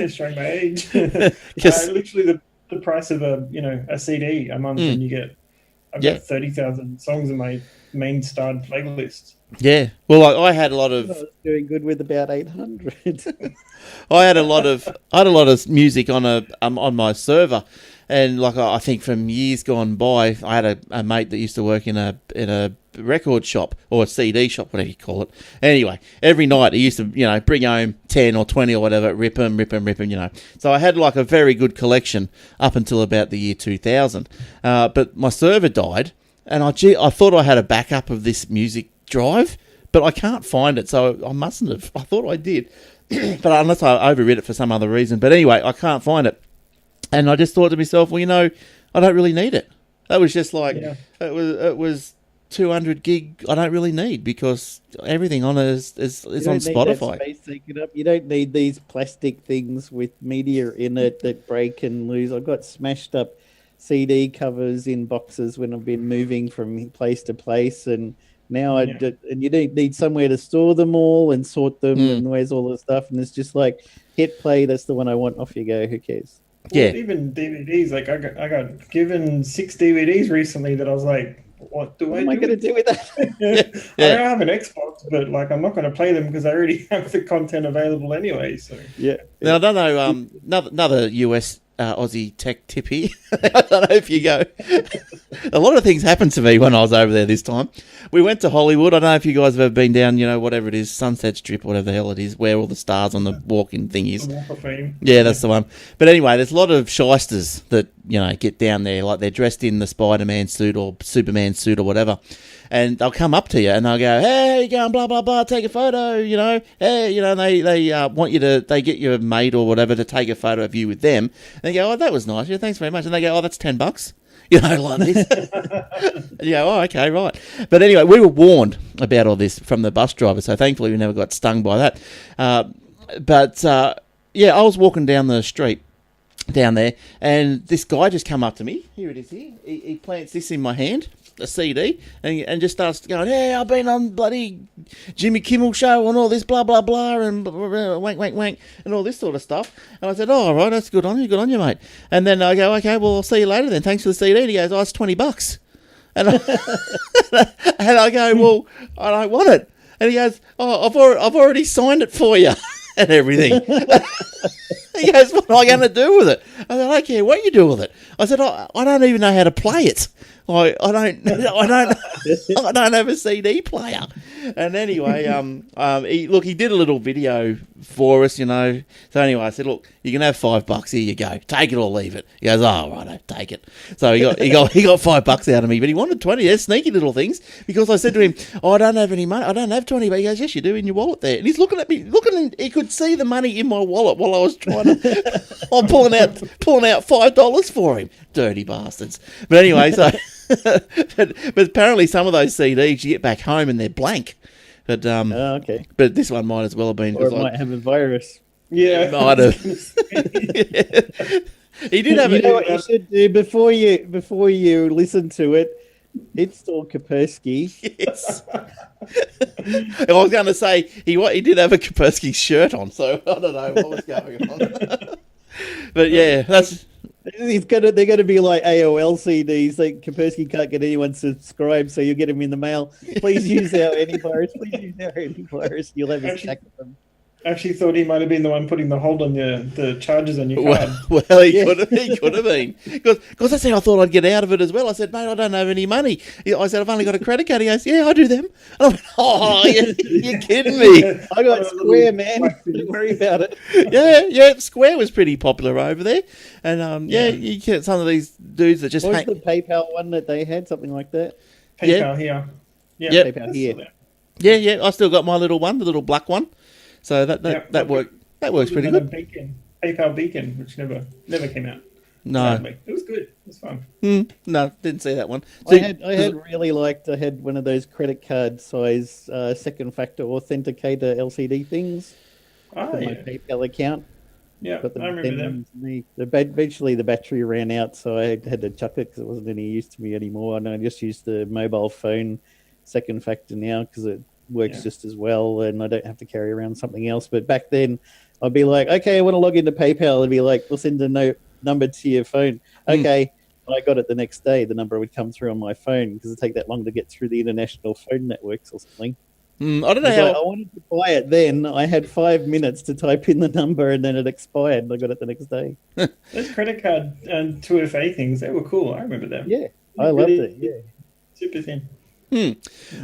Showing my age. Literally the price of a CD a month, and you get I've got 30,000 songs in my main starred playlist. Yeah. Well, I had a lot of. I was doing good with about 800. I had a lot of music on my server, and like I think from years gone by, I had a mate that used to work in a record shop or a CD shop, whatever you call it. Anyway, every night he used to bring home 10 or 20 or whatever, rip them. So I had like a very good collection up until about the year 2000. But my server died, and I thought I had a backup of this music drive, but I can't find it, so I mustn't have. I thought I did, but unless I overread it for some other reason. But anyway, I can't find it, and I just thought to myself, well, I don't really need it. That was just like it was 200 gig. I don't really need, because everything on it is on Spotify. Space taken up. You don't need these plastic things with media in it that break and lose. I've got smashed up CD covers in boxes when I've been moving from place to place, and now and you don't need somewhere to store them all and sort them, and where's all the stuff, and it's just like, hit play, that's the one I want, off you go, who cares? Well, even DVDs, like I got given 6 DVDs recently that I was like, what am I going to do with that? I don't have an Xbox, but like I'm not going to play them because I already have the content available anyway. So Now I don't know. Another US Aussie tech tip here. I don't know if you go. A lot of things happened to me when I was over there this time. We went to Hollywood. I don't know if you guys have ever been down, whatever it is, Sunset Strip, whatever the hell it is, where all the stars on the walking thing is. The Walk of Fame. Yeah, that's the one. But anyway, there's a lot of shysters that, get down there, like they're dressed in the Spider-Man suit or Superman suit or whatever. And they'll come up to you and they'll go, hey, how you going, blah, blah, blah, take a photo, hey, and they want you to, they get your mate or whatever to take a photo of you with them. And they go, oh, that was nice. Yeah, thanks very much. And they go, oh, that's $10. Like this. And you go, oh, okay, right. But anyway, we were warned about all this from the bus driver, so thankfully we never got stung by that. I was walking down the street down there, and this guy just come up to me. Here it is here. He plants this in my hand, a CD, and just starts going, hey, I've been on bloody Jimmy Kimmel show and all this blah, blah, blah, and wank, wank, wank, and all this sort of stuff. And I said, oh, all right, that's good on you, mate. And then I go, okay, well, I'll see you later then. Thanks for the CD. And he goes, oh, it's $20. And I go, well, I don't want it. And he goes, oh, I've already signed it for you. And everything. He goes, what am I going to do with it? I said, I don't care what you do with it. I said, I don't even know how to play it. I don't have a CD player. And anyway, he did a little video for us, So anyway, I said, look, you can have $5. Here you go. Take it or leave it. He goes, oh, right, I'll take it. So he got $5 out of me, but he wanted 20. They're sneaky little things, because I said to him, oh, I don't have any money. I don't have 20. But he goes, yes, you do, in your wallet there. And he's looking at me, he could see the money in my wallet while I was trying to, I'm pulling out $5 for him. Dirty bastards. But anyway, so, but apparently some of those CDs you get back home and they're blank. But okay. But this one might as well have been. Or it might have a virus. Yeah, might have. He did have. You know what you should do before you listen to it? Install Kaspersky. Yes. I was going to say he did have a Kaspersky shirt on, so I don't know what was going on. But yeah, that's. They're going to be like AOL CDs. Like Kaspersky can't get anyone subscribed, so you'll get them in the mail. Please use our antivirus. You'll have a stack of them. actually thought he might have been the one putting the hold on the charges on your card. Well, he could have been. Because that's how I thought I'd get out of it as well. I said, mate, I don't have any money. I said, I've only got a credit card. He goes, yeah, I do them. And I went, oh, you're kidding me. I got Square, man. Don't worry about it. Yeah, Square was pretty popular over there. And, you get some of these dudes that just What was the PayPal one that they had? Something like that? PayPal here. Yeah, Yep. PayPal here. Yeah, I still got my little one, the little black one. So that works pretty good. PayPal Beacon, which never came out. No, Sadly. It was good. It was fun. No, didn't see that one. I had one of those credit card size second factor authenticator LCD things Oh, for my yeah. PayPal account. Yeah, But I remember them. eventually the battery ran out, so I had to chuck it because it wasn't any use to me anymore. And I just use the mobile phone second factor now because it works just as well, and I don't have to carry around something else. But back then, I'd be like, okay, I want to log into PayPal. It'd be like, we'll send a number to your phone. Okay. I got it the next day. The number would come through on my phone because it take that long to get through the international phone networks or something. I don't know how. I wanted to buy it then. I had 5 minutes to type in the number and then it expired. I got it the next day. Those credit card and 2FA things, they were cool. I remember them. Yeah, I loved it. Yeah. Super thin.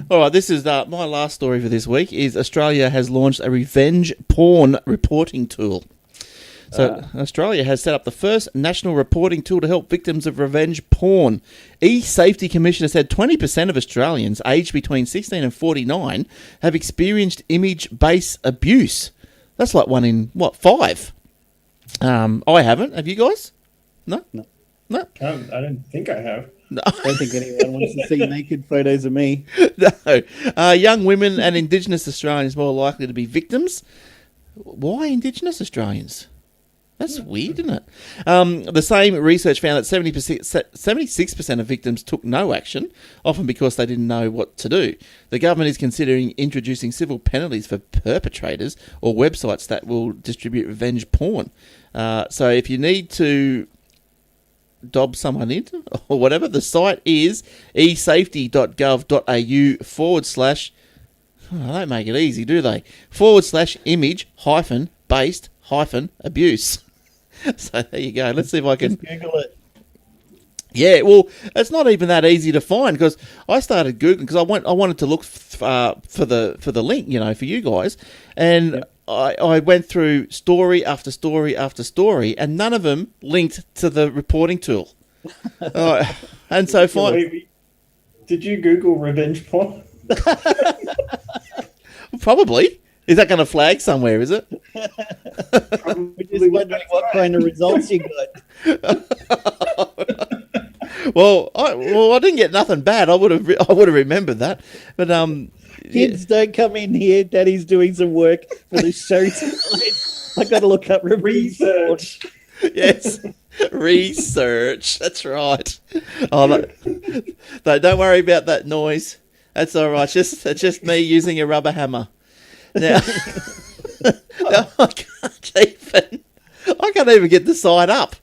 All right, this is my last story for this week. Is Australia has launched a revenge porn reporting tool. So Australia has set up the first national reporting tool to help victims of revenge porn. E-Safety Commissioner said 20% of Australians aged between 16 and 49 have experienced image-based abuse. That's like 1 in, 5? I haven't. Have you guys? No? I don't think I have. No. I don't think anyone wants to see naked photos of me. No. Young women and Indigenous Australians more likely to be victims. Why Indigenous Australians? That's weird, isn't it? The same research found that 76% of victims took no action, often because they didn't know what to do. The government is considering introducing civil penalties for perpetrators or websites that will distribute revenge porn. So if you need to dob someone in or whatever, the site is esafety.gov.au/ oh, they don't make it easy, do they? /image-based-abuse. So there you go. Let's see if I can Google it. Yeah, well, it's not even that easy to find because I started Googling because I wanted to look for the link, for you guys, and I went through story after story after story, and none of them linked to the reporting tool. And so fine. Did you Google revenge porn? Probably. Is that going to flag somewhere? Is it? We're just wondering what kind of results you got. Well, I didn't get nothing bad. I would have remembered that. But Kids, don't come in here. Daddy's doing some work for the show tonight. I got to look up research. Yes, research. That's right. Oh, don't worry about that noise. That's all right. It's just me using a rubber hammer. Now, I can't even get the site up.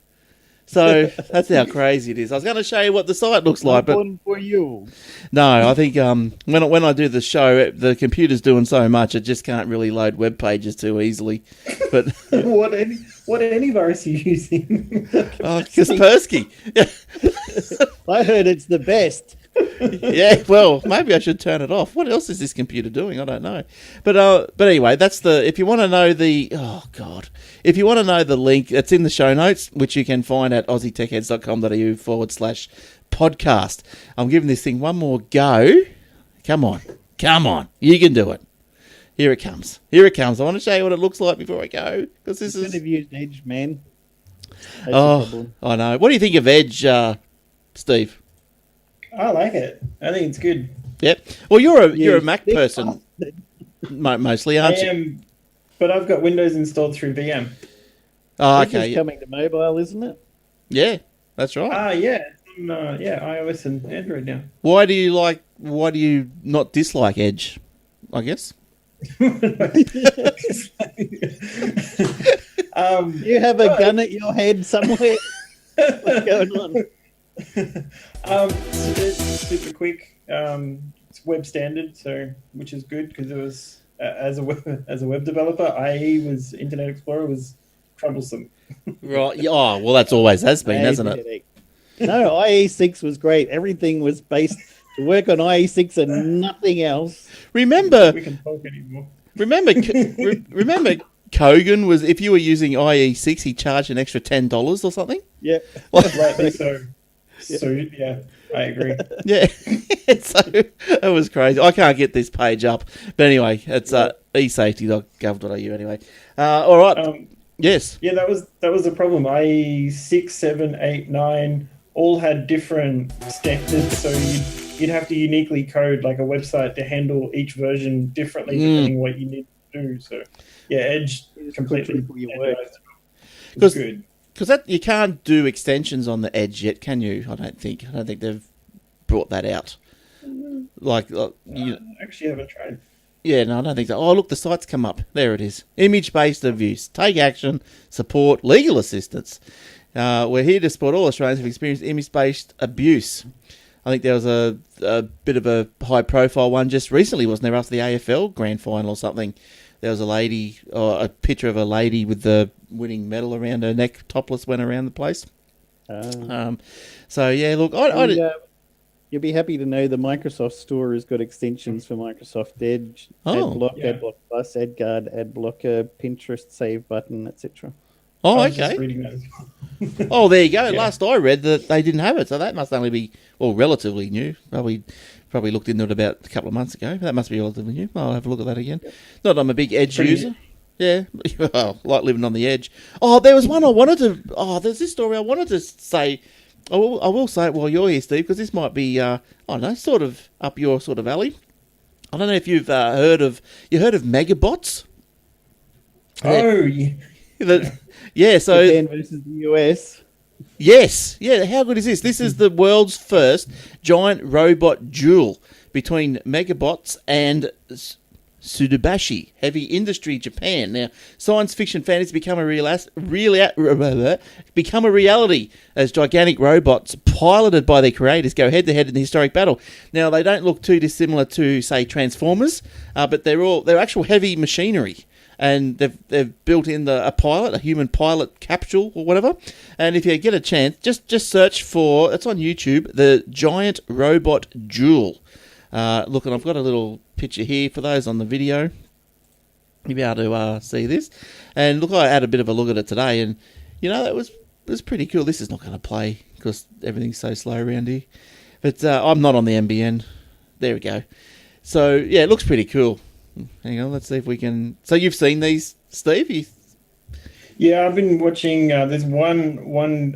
So that's how crazy it is. I was going to show you what the site looks like, but for you. No, I think when I do the show, the computer's doing so much it just can't really load web pages too easily. But what antivirus are you using? Kaspersky. I heard it's the best. Yeah, well, maybe I should turn it off. What else is this computer doing? I don't know. But anyway, that's if you want to know if you want to know the link, it's in the show notes, which you can find at aussietechheads.com.au/podcast. I'm giving this thing one more go. Come on. You can do it. Here it comes. I want to show you what it looks like before I go. Because this is... have used Edge, man. That's I know. What do you think of Edge, Steve? I like it. I think it's good. Yep. Well, you're a Mac person, mostly, aren't you? I am, but I've got Windows installed through VM. Oh, okay. It's coming to mobile, isn't it? Yeah, that's right. Yeah. iOS and Android now. Why do you not dislike Edge? I guess. You have a gun at your head somewhere. What's going on? It's super quick. It's web standard, which is good because it was as a web developer, IE was Internet Explorer was troublesome. Right. Yeah, oh, well, that's always has been, hasn't it? Headache. No, IE6 was great. Everything was based to work on IE6 and nothing else. Remember, We can talk anymore. remember Kogan was, if you were using IE6, he charged an extra $10 or something. Yeah. Rightly so. So yeah, I agree. Yeah, so it was crazy. I can't get this page up, but anyway, it's esafety.gov.au. Anyway, all right. Yes. Yeah, that was the problem. IE 6, 7, 8, 9 all had different standards, so you'd have to uniquely code like a website to handle each version differently depending on what you need to do. So yeah, Edge completely standardized. It was good. Because that you can't do extensions on the Edge yet, can you? I don't think they've brought that out. Actually, I haven't tried. Yeah, no, I don't think so. Oh, look, the site's come up. There it is. Image-based abuse. Take action. Support. Legal assistance. We're here to support all Australians who've experienced image-based abuse. I think there was a bit of a high-profile one just recently, wasn't there, after the AFL grand final or something? There was a lady, or a picture of a lady with the winning medal around her neck, topless, went around the place. So, yeah, look, you'll be happy to know the Microsoft Store has got extensions for Microsoft Edge, AdBlock, AdBlock Plus, AdGuard, AdBlocker, Pinterest, Save Button, etc. Oh, I was okay. just reading that. Oh, there you go. Yeah. Last I read that they didn't have it, so that must only be, relatively new. Probably looked into it about a couple of months ago. That must be relatively new. I'll have a look at that again. Not that I'm a big Edge user. Yeah, well, like living on the edge. Oh, there was one I wanted to... Oh, there's this story I wanted to say... I will say it while you're here, Steve, because this might be, I don't know, sort of up your sort of alley. I don't know if you've heard of MegaBots? Oh, yeah. Yeah, so... Japan versus the US. Yes. Yeah, how good is this? This is the world's first giant robot duel between MegaBots and Sudabashi, heavy industry Japan. Now, science fiction fantasy become a reality as gigantic robots piloted by their creators go head-to-head in the historic battle. Now, they don't look too dissimilar to, say, Transformers, but they're actual heavy machinery. And they've built in a human pilot capsule or whatever. And if you get a chance, just search for, it's on YouTube, the Giant Robot Duel. Look, and I've got a little picture here for those on the video. You'll be able to see this. And look, I had a bit of a look at it today, and that was pretty cool. This is not going to play because everything's so slow around here. But I'm not on the NBN. There we go. So yeah, it looks pretty cool. Hang on, let's see if we can... So you've seen these, Steve? Yeah, I've been watching... there's one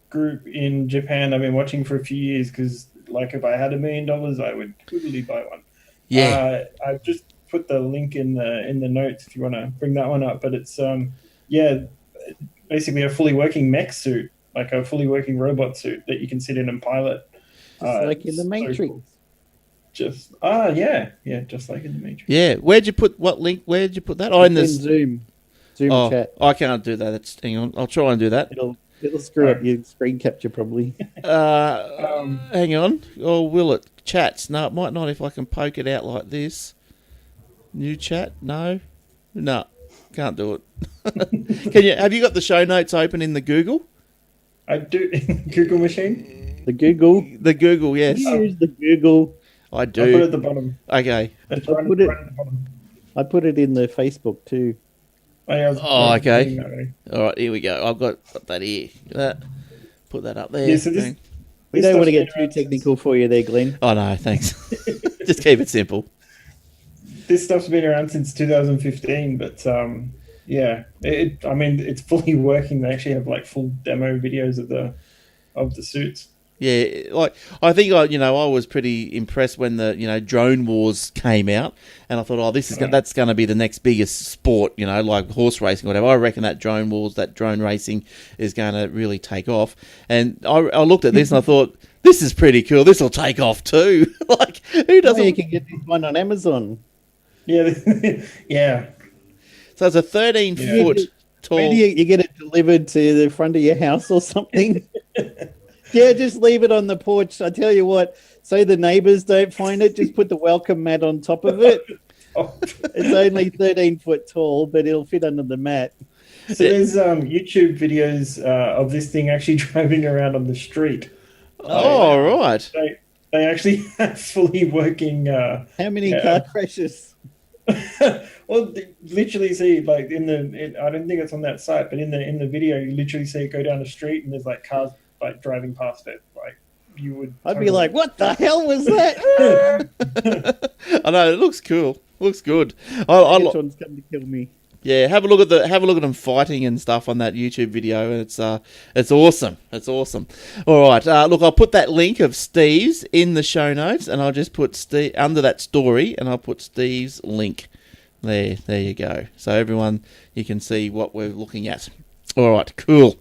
group in Japan I've been watching for a few years because, like, if I had $1 million, I would totally buy one. Yeah. I've just put the link in the notes if you want to bring that one up. But it's, basically a fully working mech suit, like a fully working robot suit that you can sit in and pilot. Just like in the Matrix. So cool. Just just like in the Matrix. Yeah, where'd you put that? Oh, in Zoom chat. I can't do that. Hang on, I'll try and do that. It'll screw up your screen capture probably. Hang on, or will it? Chats? No, it might not if I can poke it out like this. New chat? No, can't do it. Can you? Have you got the show notes open in the Google? I do. Google machine. The Google, yes. Here's the Google. I do. I put it at the bottom. Okay. Right at the bottom. I put it in the Facebook too. Okay. All right, here we go. I've got that here. Put that up there. Yeah, so we don't want to get too technical for you there, Glenn. Oh, no, thanks. Just keep it simple. This stuff's been around since 2015, but it's fully working. They actually have like full demo videos of the suits. Yeah, like I think I was pretty impressed when the drone wars came out, and I thought, that's going to be the next biggest sport, like horse racing or whatever. I reckon that drone racing is going to really take off. And I looked at this and I thought, this is pretty cool. This will take off too. Like who doesn't? You can get this one on Amazon. Yeah, yeah. So it's a 13-foot tall. Maybe you get it delivered to the front of your house or something. Yeah, just leave it on the porch. I tell you what, so the neighbours don't find it, just put the welcome mat on top of it. Oh. It's only 13 foot tall, but it'll fit under the mat. So there's YouTube videos of this thing actually driving around on the street. Oh, right. They actually have fully working. How many car crashes? Well, literally see like I don't think it's on that site, but in the video you literally see it go down the street and there's like cars like driving past it. Like you would. I'd be like, what the hell was that? I know, it looks cool. Looks good. Which one's coming to kill me? Yeah, have a look at them fighting and stuff on that YouTube video, and it's awesome. It's awesome. All right, look, I'll put that link of Steve's in the show notes, and I'll just put Steve under that story, and I'll put Steve's link. There you go. So everyone, you can see what we're looking at. All right, cool.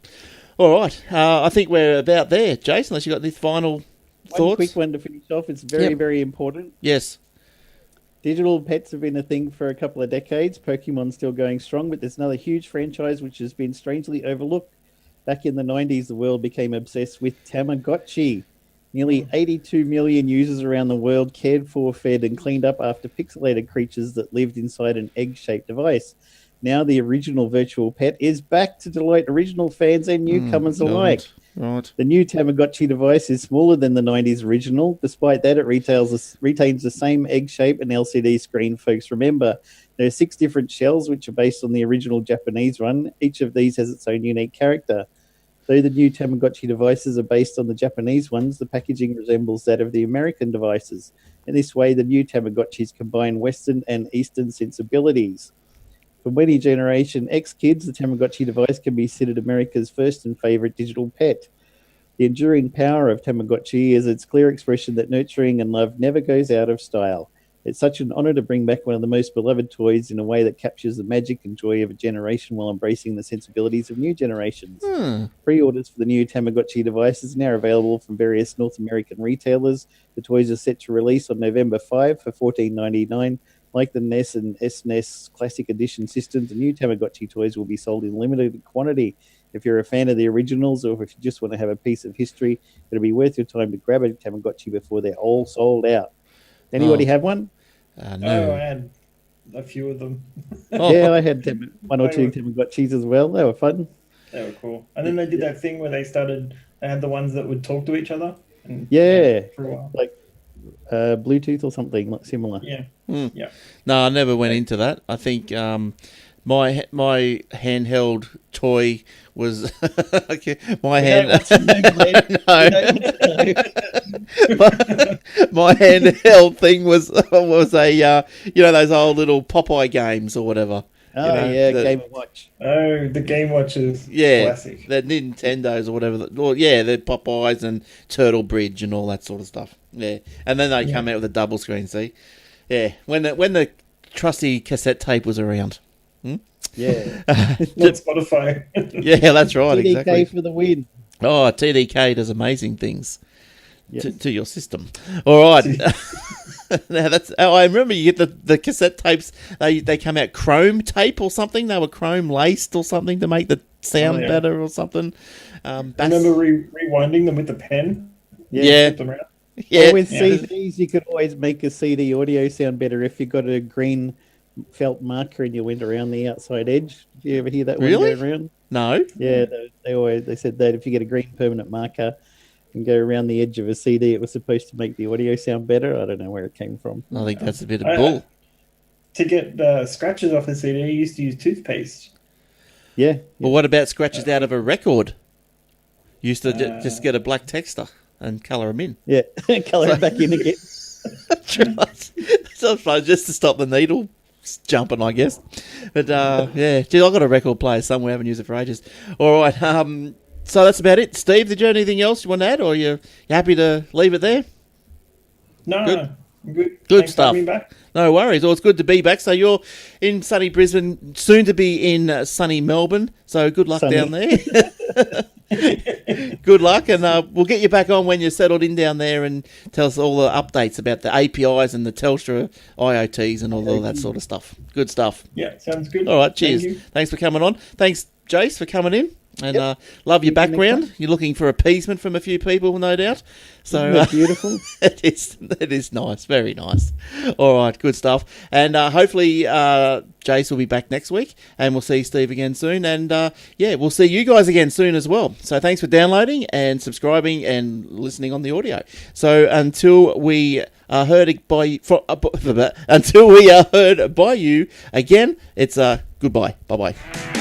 All right, I think we're about there, Jason. Unless you got this final thoughts. One quick one to finish off. It's very, very important. Yes. Digital pets have been a thing for a couple of decades. Pokemon's still going strong, but there's another huge franchise which has been strangely overlooked. Back in the 90s, the world became obsessed with Tamagotchi. Nearly 82 million users around the world cared for, fed, and cleaned up after pixelated creatures that lived inside an egg-shaped device. Now the original virtual pet is back to delight original fans and newcomers alike. Right. The new Tamagotchi device is smaller than the 90s original. Despite that, it retains the same egg shape and LCD screen. Folks, remember, there are 6 different shells which are based on the original Japanese one. Each of these has its own unique character. Though the new Tamagotchi devices are based on the Japanese ones, the packaging resembles that of the American devices. In this way, the new Tamagotchis combine Western and Eastern sensibilities. For many Generation X kids, the Tamagotchi device can be considered America's first and favorite digital pet. The enduring power of Tamagotchi is its clear expression that nurturing and love never goes out of style. It's such an honor to bring back one of the most beloved toys in a way that captures the magic and joy of a generation while embracing the sensibilities of new generations. Pre-orders for the new Tamagotchi devices are now available from various North American retailers. The toys are set to release on November 5 for $14.99. Like the NES and SNES Classic Edition systems, the new Tamagotchi toys will be sold in limited quantity. If you're a fan of the originals or if you just want to have a piece of history, it'll be worth your time to grab a Tamagotchi before they're all sold out. Anybody have one? No, I had a few of them. Yeah, I had one or two Tamagotchis as well. They were fun. They were cool. And then they did that thing where they had the ones that would talk to each other. And, for a while. Like Bluetooth or something like similar. Yeah. Yeah. No, I never went into that. I think my handheld toy was my handheld thing was a those old little Popeye games or whatever. Oh, Game & Watch. Oh, the Game Watches. Yeah, classic. The Nintendos or whatever. The Popeyes and Turtle Bridge and all that sort of stuff. Yeah, and then they come out with a double screen. See, yeah, when the trusty cassette tape was around. Yeah, not Spotify. Yeah, that's right. TDK exactly. for the win. Oh, TDK does amazing things to your system. All right. Now I remember you get the cassette tapes. They come out chrome tape or something. They were chrome laced or something to make the sound better or something. I remember rewinding them with the pen. Yeah. Or with CDs, you could always make a CD audio sound better if you got a green felt marker and you went around the outside edge. Did you ever hear that one go around? No. Yeah, they said that if you get a green permanent marker and go around the edge of a CD, it was supposed to make the audio sound better. I don't know where it came from. I think that's a bit of bull. To get scratches off the CD, you used to use toothpaste. Yeah. Well, what about scratches out of a record? You used to just get a black texter and colour them in. Yeah, colour it back in again. That's right. So I suppose just to stop the needle jumping, I guess. But I've got a record player somewhere. I haven't used it for ages. All right. So that's about it. Steve, did you have anything else you want to add, or you happy to leave it there? No, good. Good Thanks stuff. for having me back. No worries. Well, it's good to be back. So you're in sunny Brisbane, soon to be in sunny Melbourne. So good luck down there. Good luck, and we'll get you back on when you're settled in down there and tell us all the updates about the APIs and the Telstra IoTs and all that sort of stuff. Good stuff. Yeah, sounds good. All right, cheers. Thanks for coming on. Thanks, Jace, for coming in. And Yep. love your See you next background. time. You're looking for appeasement from a few people, no doubt. So Isn't that beautiful? it is nice, very nice. All right, good stuff. And hopefully Jace will be back next week, and we'll see Steve again soon. And we'll see you guys again soon as well. So thanks for downloading and subscribing and listening on the audio. So until we are heard by until we are heard by you again, it's goodbye. Bye bye.